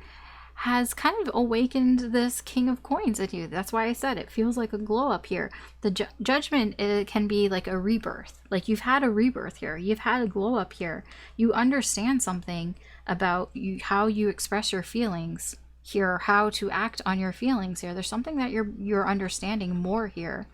has kind of awakened this King of Coins in you. That's why I said it feels like a glow up here. The Judgment, it can be like a rebirth. Like you've had a rebirth here. You've had a glow up here. You understand something about you, how you express your feelings here, how to act on your feelings here. There's something that you're understanding more here.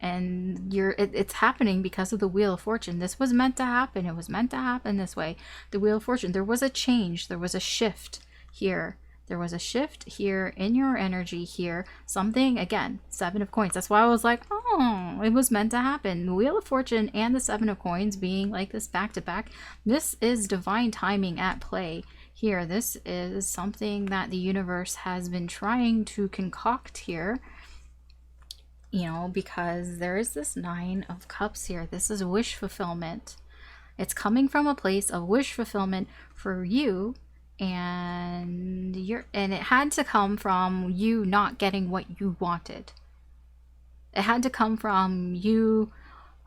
And it's happening because of the Wheel of Fortune. This was meant to happen. It was meant to happen this way. The Wheel of Fortune, there was a change, there was a shift here. There was a shift here in your energy here. Something, again, 7 of Coins. That's why I was like, oh, it was meant to happen. The Wheel of Fortune and the 7 of Coins being like this back to back. This is divine timing at play here. This is something that the universe has been trying to concoct here. You know, because there is this 9 of Cups here. This is wish fulfillment. It's coming from a place of wish fulfillment for you, and it had to come from you not getting what you wanted. It had to come from you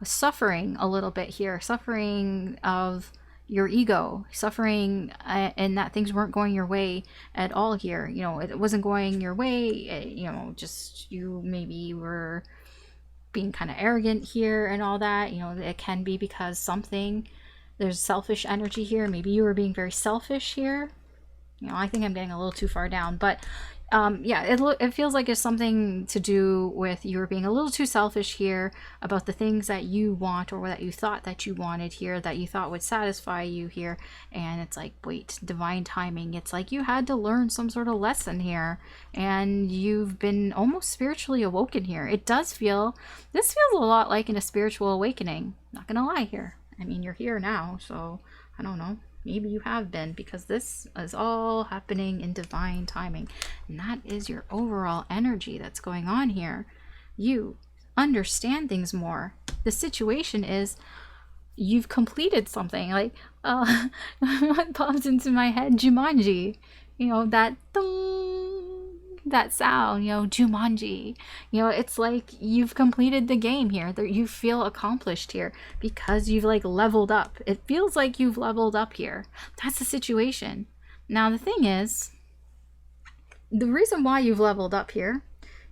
suffering a little bit here, suffering of your ego, suffering and that things weren't going your way at all here. You know, it wasn't going your way, you know, just you maybe were being kind of arrogant here and all that. You know, it can be because there's selfish energy here. Maybe you were being very selfish here. You know, I think I'm getting a little too far down, but yeah, it feels like it's something to do with you were being a little too selfish here about the things that you want or that you thought that you wanted here, that you thought would satisfy you here. And it's like, wait, divine timing. It's like you had to learn some sort of lesson here, and you've been almost spiritually awoken here. This feels a lot like a spiritual awakening. Not gonna lie here. I mean, you're here now, so I don't know. Maybe you have been, because this is all happening in divine timing. And that is your overall energy that's going on here. You understand things more. The situation is you've completed something. Like, what pops into my head? Jumanji. You know, that sound, you know, Jumanji. You know, it's like you've completed the game here. You feel accomplished here because you've like leveled up. It feels like you've leveled up here. That's the situation. Now the thing is, the reason why you've leveled up here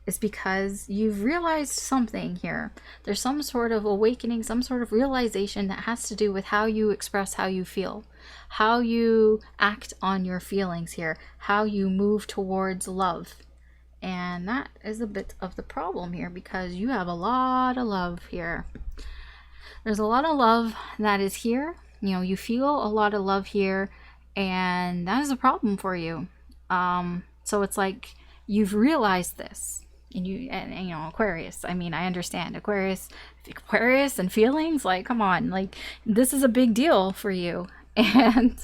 is because you've realized something here. There's some sort of awakening, some sort of realization that has to do with how you express how you feel, how you act on your feelings here, how you move towards love. And that is a bit of the problem here, because you have a lot of love here. There's a lot of love that is here. You know, you feel a lot of love here, and that is a problem for you. So it's like you've realized this. And you know, Aquarius, I mean, I understand Aquarius and feelings, like, come on, like, this is a big deal for you. And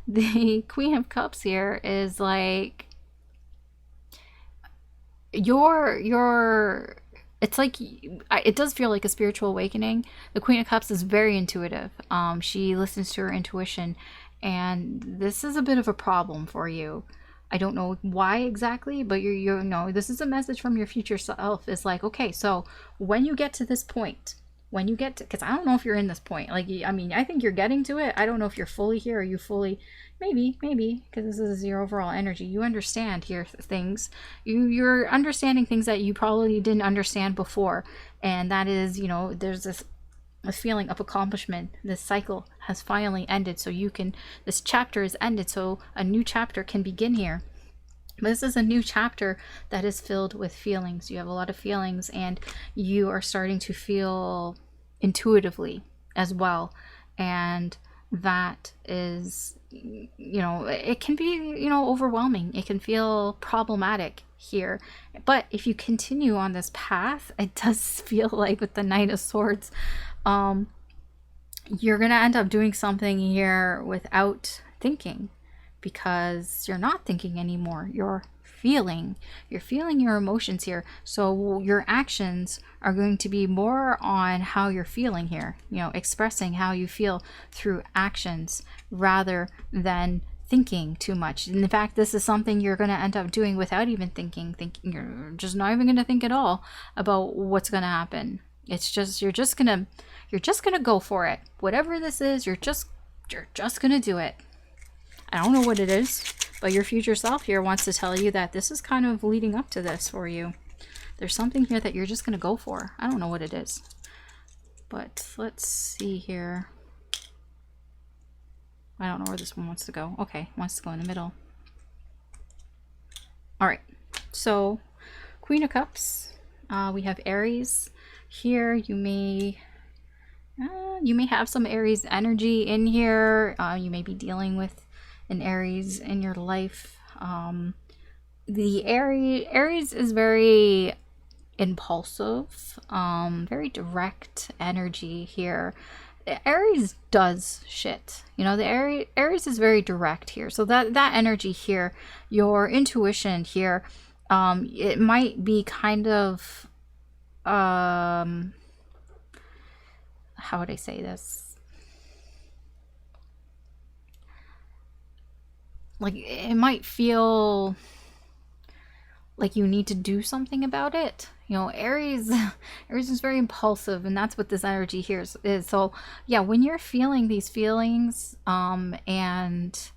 the Queen of Cups here is like, it's like, it does feel like a spiritual awakening. The Queen of Cups is very intuitive. She listens to her intuition, and this is a bit of a problem for you. I don't know why exactly, but you know, this is a message from your future self. It's like, okay, so when you get to this point, because I don't know if you're in this point, like, I mean, I think you're getting to it. I don't know if you're fully here, or you fully, maybe, because this is your overall energy. You understand here things. You're understanding things that you probably didn't understand before. And that is, you know, there's this feeling of accomplishment. This cycle has finally ended, so this chapter is ended, so a new chapter can begin here. This is a new chapter that is filled with feelings. You have a lot of feelings, and you are starting to feel intuitively as well. And that is, you know, it can be, you know, overwhelming. It can feel problematic here. But if you continue on this path, it does feel like with the Knight of Swords, you're going to end up doing something here without thinking, because you're not thinking anymore. You're feeling. You're feeling your emotions here. So your actions are going to be more on how you're feeling here, you know, expressing how you feel through actions rather than thinking too much. In fact, this is something you're going to end up doing without even thinking. You're just not even going to think at all about what's going to happen. It's just you're just going to go for it. Whatever this is, you're just going to do it. I don't know what it is, but your future self here wants to tell you that this is kind of leading up to this for you. There's something here that you're just going to go for. I don't know what it is, but let's see here. I don't know where this one wants to go. Okay, wants to go in the middle. All right, so Queen of Cups. We have Aries here. You may have some Aries energy in here. You may be dealing with an Aries in your life. The Aries is very impulsive, very direct energy here. Aries does shit, you know. The Aries is very direct here, so that energy here, your intuition here, it might be kind of how would I say this, like it might feel like you need to do something about it. You know, Aries is very impulsive, and that's what this energy here is. So yeah, when you're feeling these feelings, and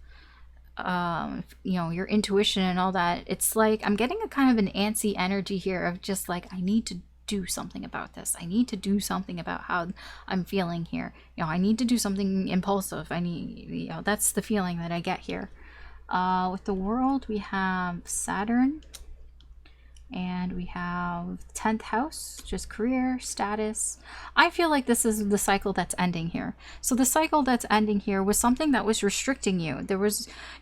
you know, your intuition and all that, it's like I'm getting a kind of an antsy energy here of just like, I need to do something about this. I need to do something about how I'm feeling here. You know, I need to do something impulsive. You know, that's the feeling that I get here. With the World, we have Saturn. And we have 10th house, just career, status. I feel like this is the cycle that's ending here. So the cycle that's ending here was something that was restricting you.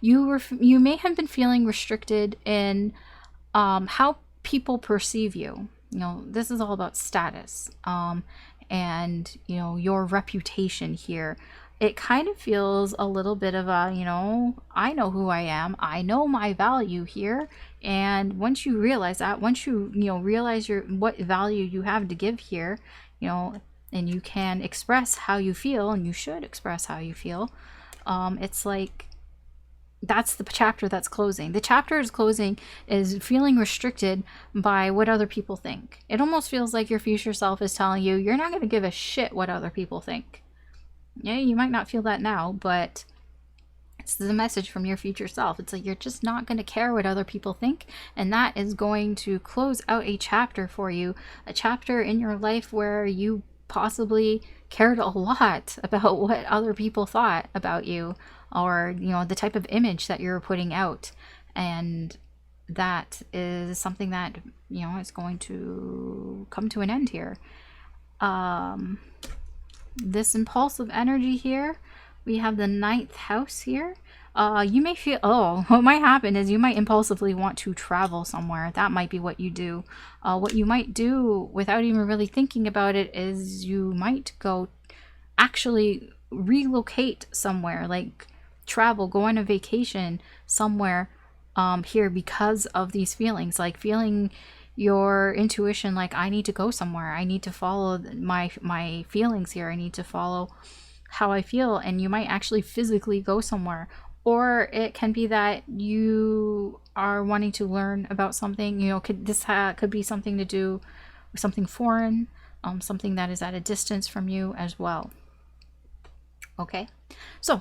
You may have been feeling restricted in how people perceive you. You know, this is all about status. And, you know, your reputation here. It kind of feels a little bit of a, you know, I know who I am. I know my value here. And once you realize that, once you realize what value you have to give here, you know, and you can express how you feel, and you should express how you feel. It's like, that's the chapter that's closing. The chapter is closing is feeling restricted by what other people think. It almost feels like your future self is telling you, you're not going to give a shit what other people think. Yeah, you might not feel that now, but it's the message from your future self. It's like you're just not going to care what other people think, and that is going to close out a chapter for you, a chapter in your life where you possibly cared a lot about what other people thought about you, or, you know, the type of image that you're putting out. And that is something that, you know, is going to come to an end here. This impulsive energy here, we have the 9th house here. You may feel, what might happen is you might impulsively want to travel somewhere. That might be what you do. What you might do without even really thinking about it is you might go actually relocate somewhere, like travel, go on a vacation somewhere here because of these feelings, like feeling your intuition, like I need to go somewhere, I need to follow my feelings here, I need to follow how I feel. And you might actually physically go somewhere, or it can be that you are wanting to learn about something, you know, could be something to do with something foreign, something that is at a distance from you as well. Okay, so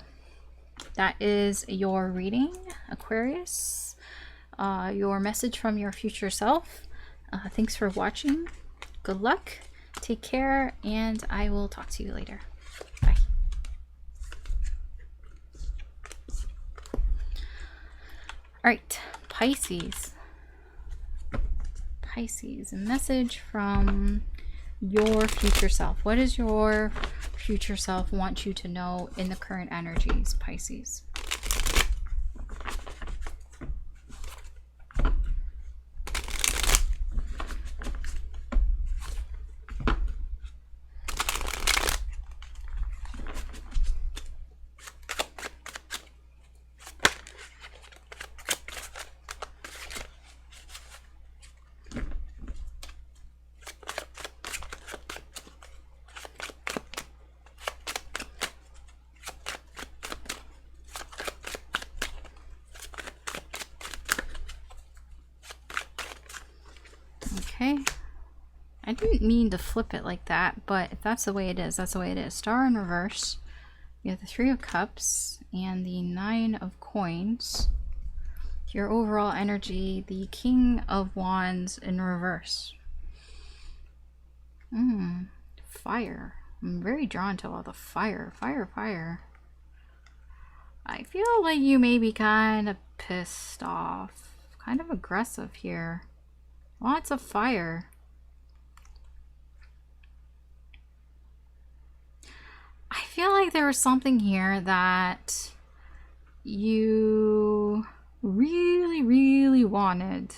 that is your reading, Aquarius, your message from your future self. Thanks for watching. Good luck. Take care, and I will talk to you later. Bye. All right, Pisces. Pisces, a message from your future self. What does your future self want you to know in the current energies, Pisces? Okay. I didn't mean to flip it like that, but if that's the way it is, that's the way it is. Star in reverse. You have the Three of Cups and the Nine of Coins. Your overall energy, the King of Wands in reverse. Fire. I'm very drawn to all the fire. Fire. I feel like you may be kind of pissed off. Kind of aggressive here. Lots of fire. I feel like there was something here that you really wanted.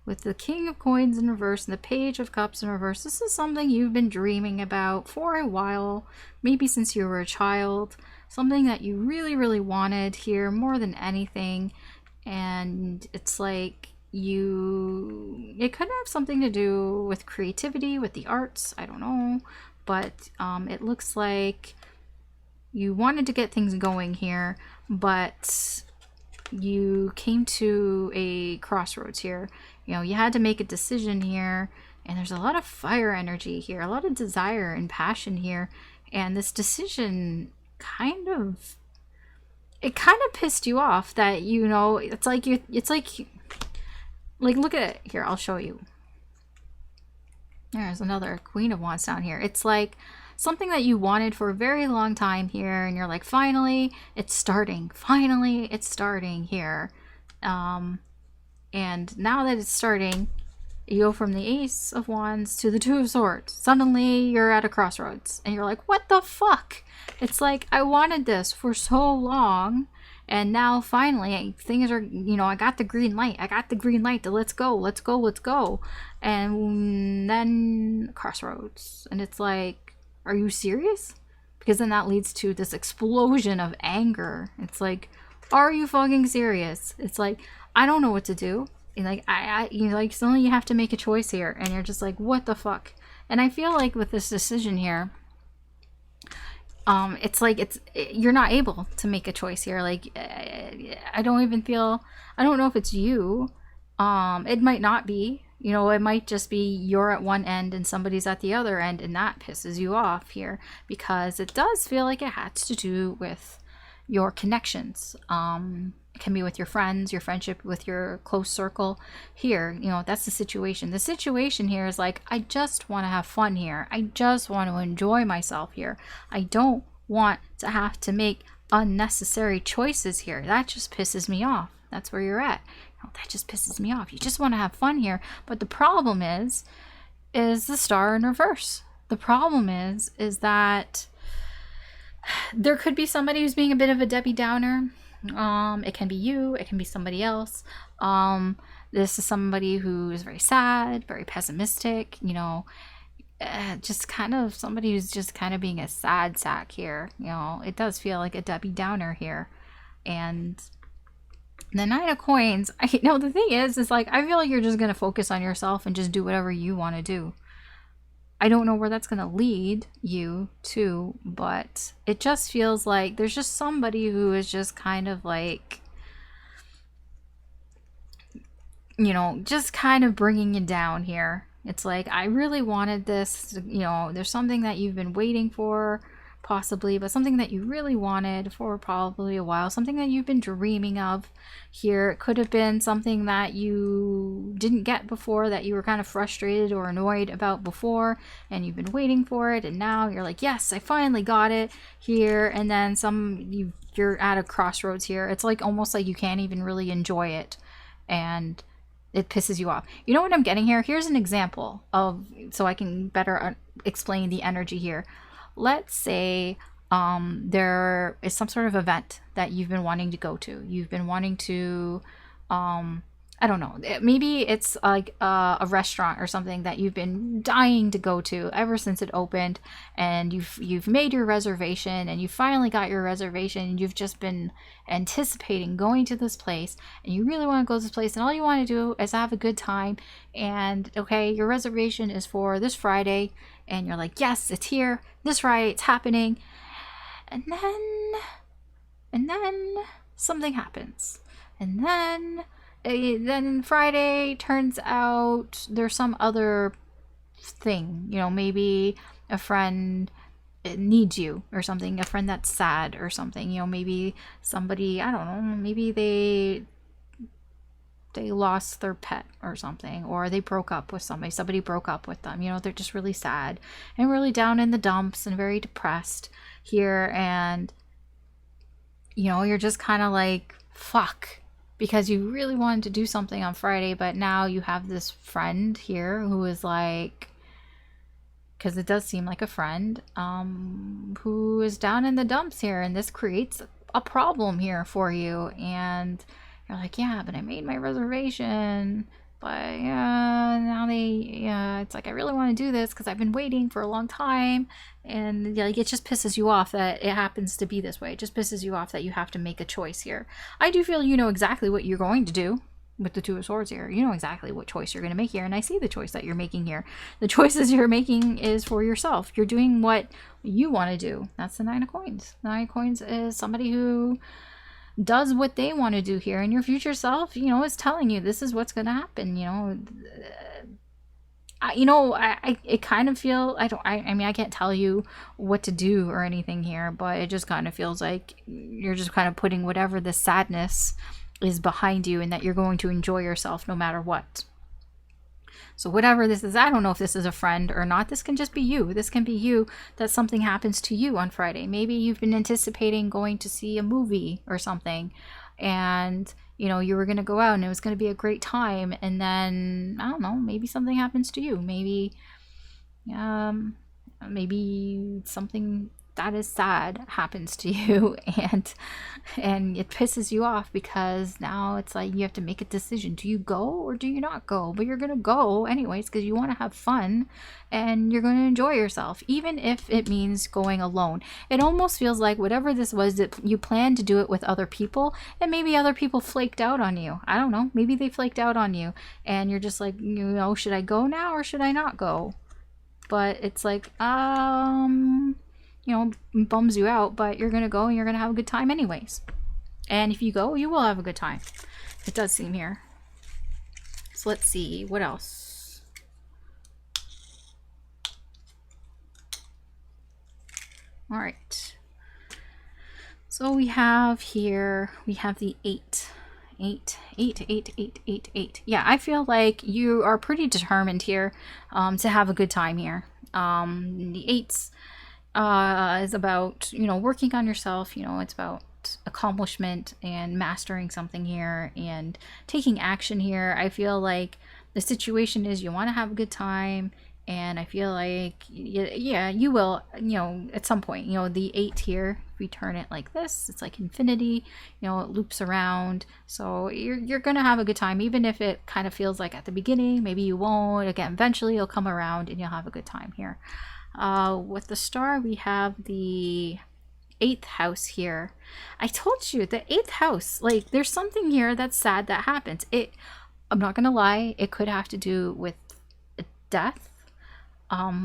With the King of Coins in reverse and the Page of Cups in reverse, this is something you've been dreaming about for a while, maybe since you were a child. Something that you really wanted here more than anything. And it's like it could have something to do with creativity, with the arts, I don't know. But it looks like you wanted to get things going here, but you came to a crossroads here. You know, you had to make a decision here, and there's a lot of fire energy here, a lot of desire and passion here, and this decision kind of pissed you off that, you know, it's like look at it here, I'll show you. There's another Queen of Wands down here. It's like something that you wanted for a very long time here, and you're like, finally it's starting here. And now that it's starting, you go from the Ace of Wands to the Two of Swords. Suddenly you're at a crossroads and you're like, what the fuck? It's like, I wanted this for so long, and now finally things are, you know, I got the green light to let's go. And then crossroads, and it's like, are you serious? Because then that leads to this explosion of anger. It's like, are you fucking serious? It's like, I don't know what to do. And like, you know, like, suddenly you have to make a choice here, and you're just like, what the fuck? And I feel like with this decision here, it's like you're not able to make a choice here. Like, I don't know if it's you. It might not be. You know, it might just be you're at one end and somebody's at the other end, and that pisses you off here, because it does feel like it has to do with your connections. It can be with your friends, your friendship with your close circle here. You know, that's the situation. The situation here is like, I just want to have fun here. I just want to enjoy myself here. I don't want to have to make unnecessary choices here. That just pisses me off. That's where you're at. You know, that just pisses me off. You just want to have fun here. But the problem is the Star in reverse. The problem is that there could be somebody who's being a bit of a Debbie Downer. It can be you, it can be somebody else. This is somebody who is very sad, very pessimistic, you know, just kind of somebody who's just kind of being a sad sack here. You know, it does feel like a Debbie Downer here. And the Nine of Coins, the thing is like, I feel like you're just going to focus on yourself and just do whatever you want to do. I don't know where that's going to lead you to, but it just feels like there's just somebody who is just kind of like, you know, just kind of bringing you down here. It's like, I really wanted this, you know, there's something that you've been waiting for, possibly, but something that you really wanted for probably a while, something that you've been dreaming of here. It could have been something that you didn't get before, that you were kind of frustrated or annoyed about before, and you've been waiting for it, and now you're like, yes, I finally got it here. And then you're at a crossroads here. It's like almost like you can't even really enjoy it, and it pisses you off. You know what I'm getting here? Here's an example so I can better explain the energy here. Let's say there is some sort of event that you've been wanting to go to. You've been wanting to, I don't know, maybe it's like a restaurant or something that you've been dying to go to ever since it opened, and you've made your reservation, and you finally got your reservation, and you've just been anticipating going to this place, and you really want to go to this place, and all you want to do is have a good time. And okay, your reservation is for this Friday, and you're like, yes, it's here, this Friday, it's happening. And then something happens, and then then Friday turns out there's some other thing, you know, maybe a friend needs you or something, a friend that's sad or something, you know, maybe somebody, I don't know, maybe they lost their pet or something, or they broke up with somebody broke up with them, you know, they're just really sad and really down in the dumps and very depressed here, and you know, you're just kind of like, fuck, because you really wanted to do something on Friday, but now you have this friend here who is like, because it does seem like a friend, who is down in the dumps here, and this creates a problem here for you, and you're like, yeah, but I made my reservation, but yeah, now it's like, I really want to do this because I've been waiting for a long time, and like, it just pisses you off that it happens to be this way. It just pisses you off that you have to make a choice here. I do feel you know exactly what you're going to do with the Two of Swords here. You know exactly what choice you're going to make here, and I see the choice that you're making here. The choices you're making is for yourself. You're doing what you want to do. That's the Nine of Coins. The Nine of Coins is somebody who does what they want to do here, and your future self, you know, is telling you this is what's going to happen. You know, I kind of feel, I mean, I can't tell you what to do or anything here, but it just kind of feels like you're just kind of putting whatever the sadness is behind you, and that you're going to enjoy yourself no matter what. So whatever this is, I don't know if this is a friend or not. This can just be you. This can be you, that something happens to you on Friday. Maybe you've been anticipating going to see a movie or something, and you know, you were going to go out and it was going to be a great time, and then I don't know, maybe something happens to you. Maybe something that is sad happens to you, and it pisses you off, because now it's like you have to make a decision. Do you go or do you not go? But you're gonna go anyways because you want to have fun and you're going to enjoy yourself, even if it means going alone. It almost feels like whatever this was, that you planned to do it with other people, and maybe other people flaked out on you. I don't know, maybe they flaked out on you and you're just like, you know, should I go now or should I not go? But it's like, you know, bums you out, but you're gonna go and you're gonna have a good time anyways. And if you go, you will have a good time. It does seem here. So let's see, what else? All right. So we have here, we have the 8. 8. Yeah, I feel like you are pretty determined here to have a good time here. The 8s is about, you know, working on yourself. You know, it's about accomplishment and mastering something here and taking action here. I feel like the situation is you want to have a good time, and I feel like, yeah, you will, you know, at some point. You know, the 8 here, if we turn it like this, it's like infinity, you know, it loops around. So you're gonna have a good time, even if it kind of feels like at the beginning, maybe you won't. Again, eventually you'll come around and you'll have a good time here. With the star, we have the 8th house here. I told you, the 8th house, like, there's something here that's sad that happens. I'm not gonna lie, it could have to do with death,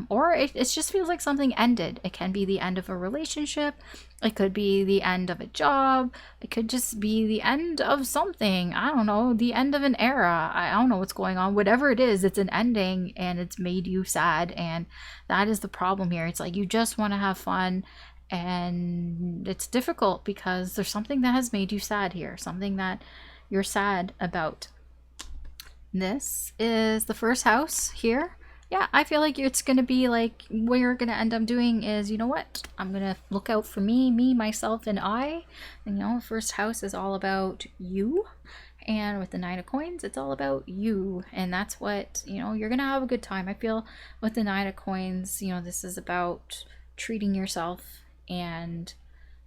or it just feels like something ended. It can be the end of a relationship, it could be the end of a job, it could just be the end of something. I don't know, the end of an era. I don't know what's going on. Whatever it is, it's an ending and it's made you sad, and that is the problem here. It's like you just want to have fun, and it's difficult because there's something that has made you sad here, something that you're sad about. This is the 1st house here. Yeah, I feel like it's going to be like, what you're going to end up doing is, you know what, I'm going to look out for me, myself, and I. And, you know, 1st house is all about you. And with the 9 of Coins, it's all about you. And that's what, you know, you're going to have a good time. I feel with the 9 of Coins, you know, this is about treating yourself and,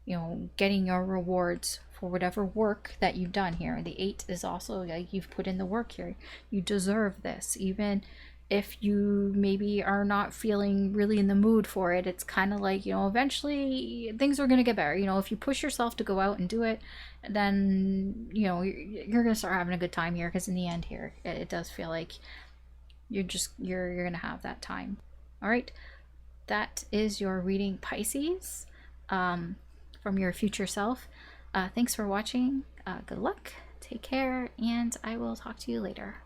you know, getting your rewards for whatever work that you've done here. The 8 is also like, you've put in the work here. You deserve this. Even if you maybe are not feeling really in the mood for it, it's kind of like, you know, eventually things are going to get better. You know, if you push yourself to go out and do it, then, you know, you're going to start having a good time here, because in the end here, it does feel like you're going to have that time. All right. That is your reading, Pisces, from your future self. Thanks for watching. Good luck. Take care, and I will talk to you later.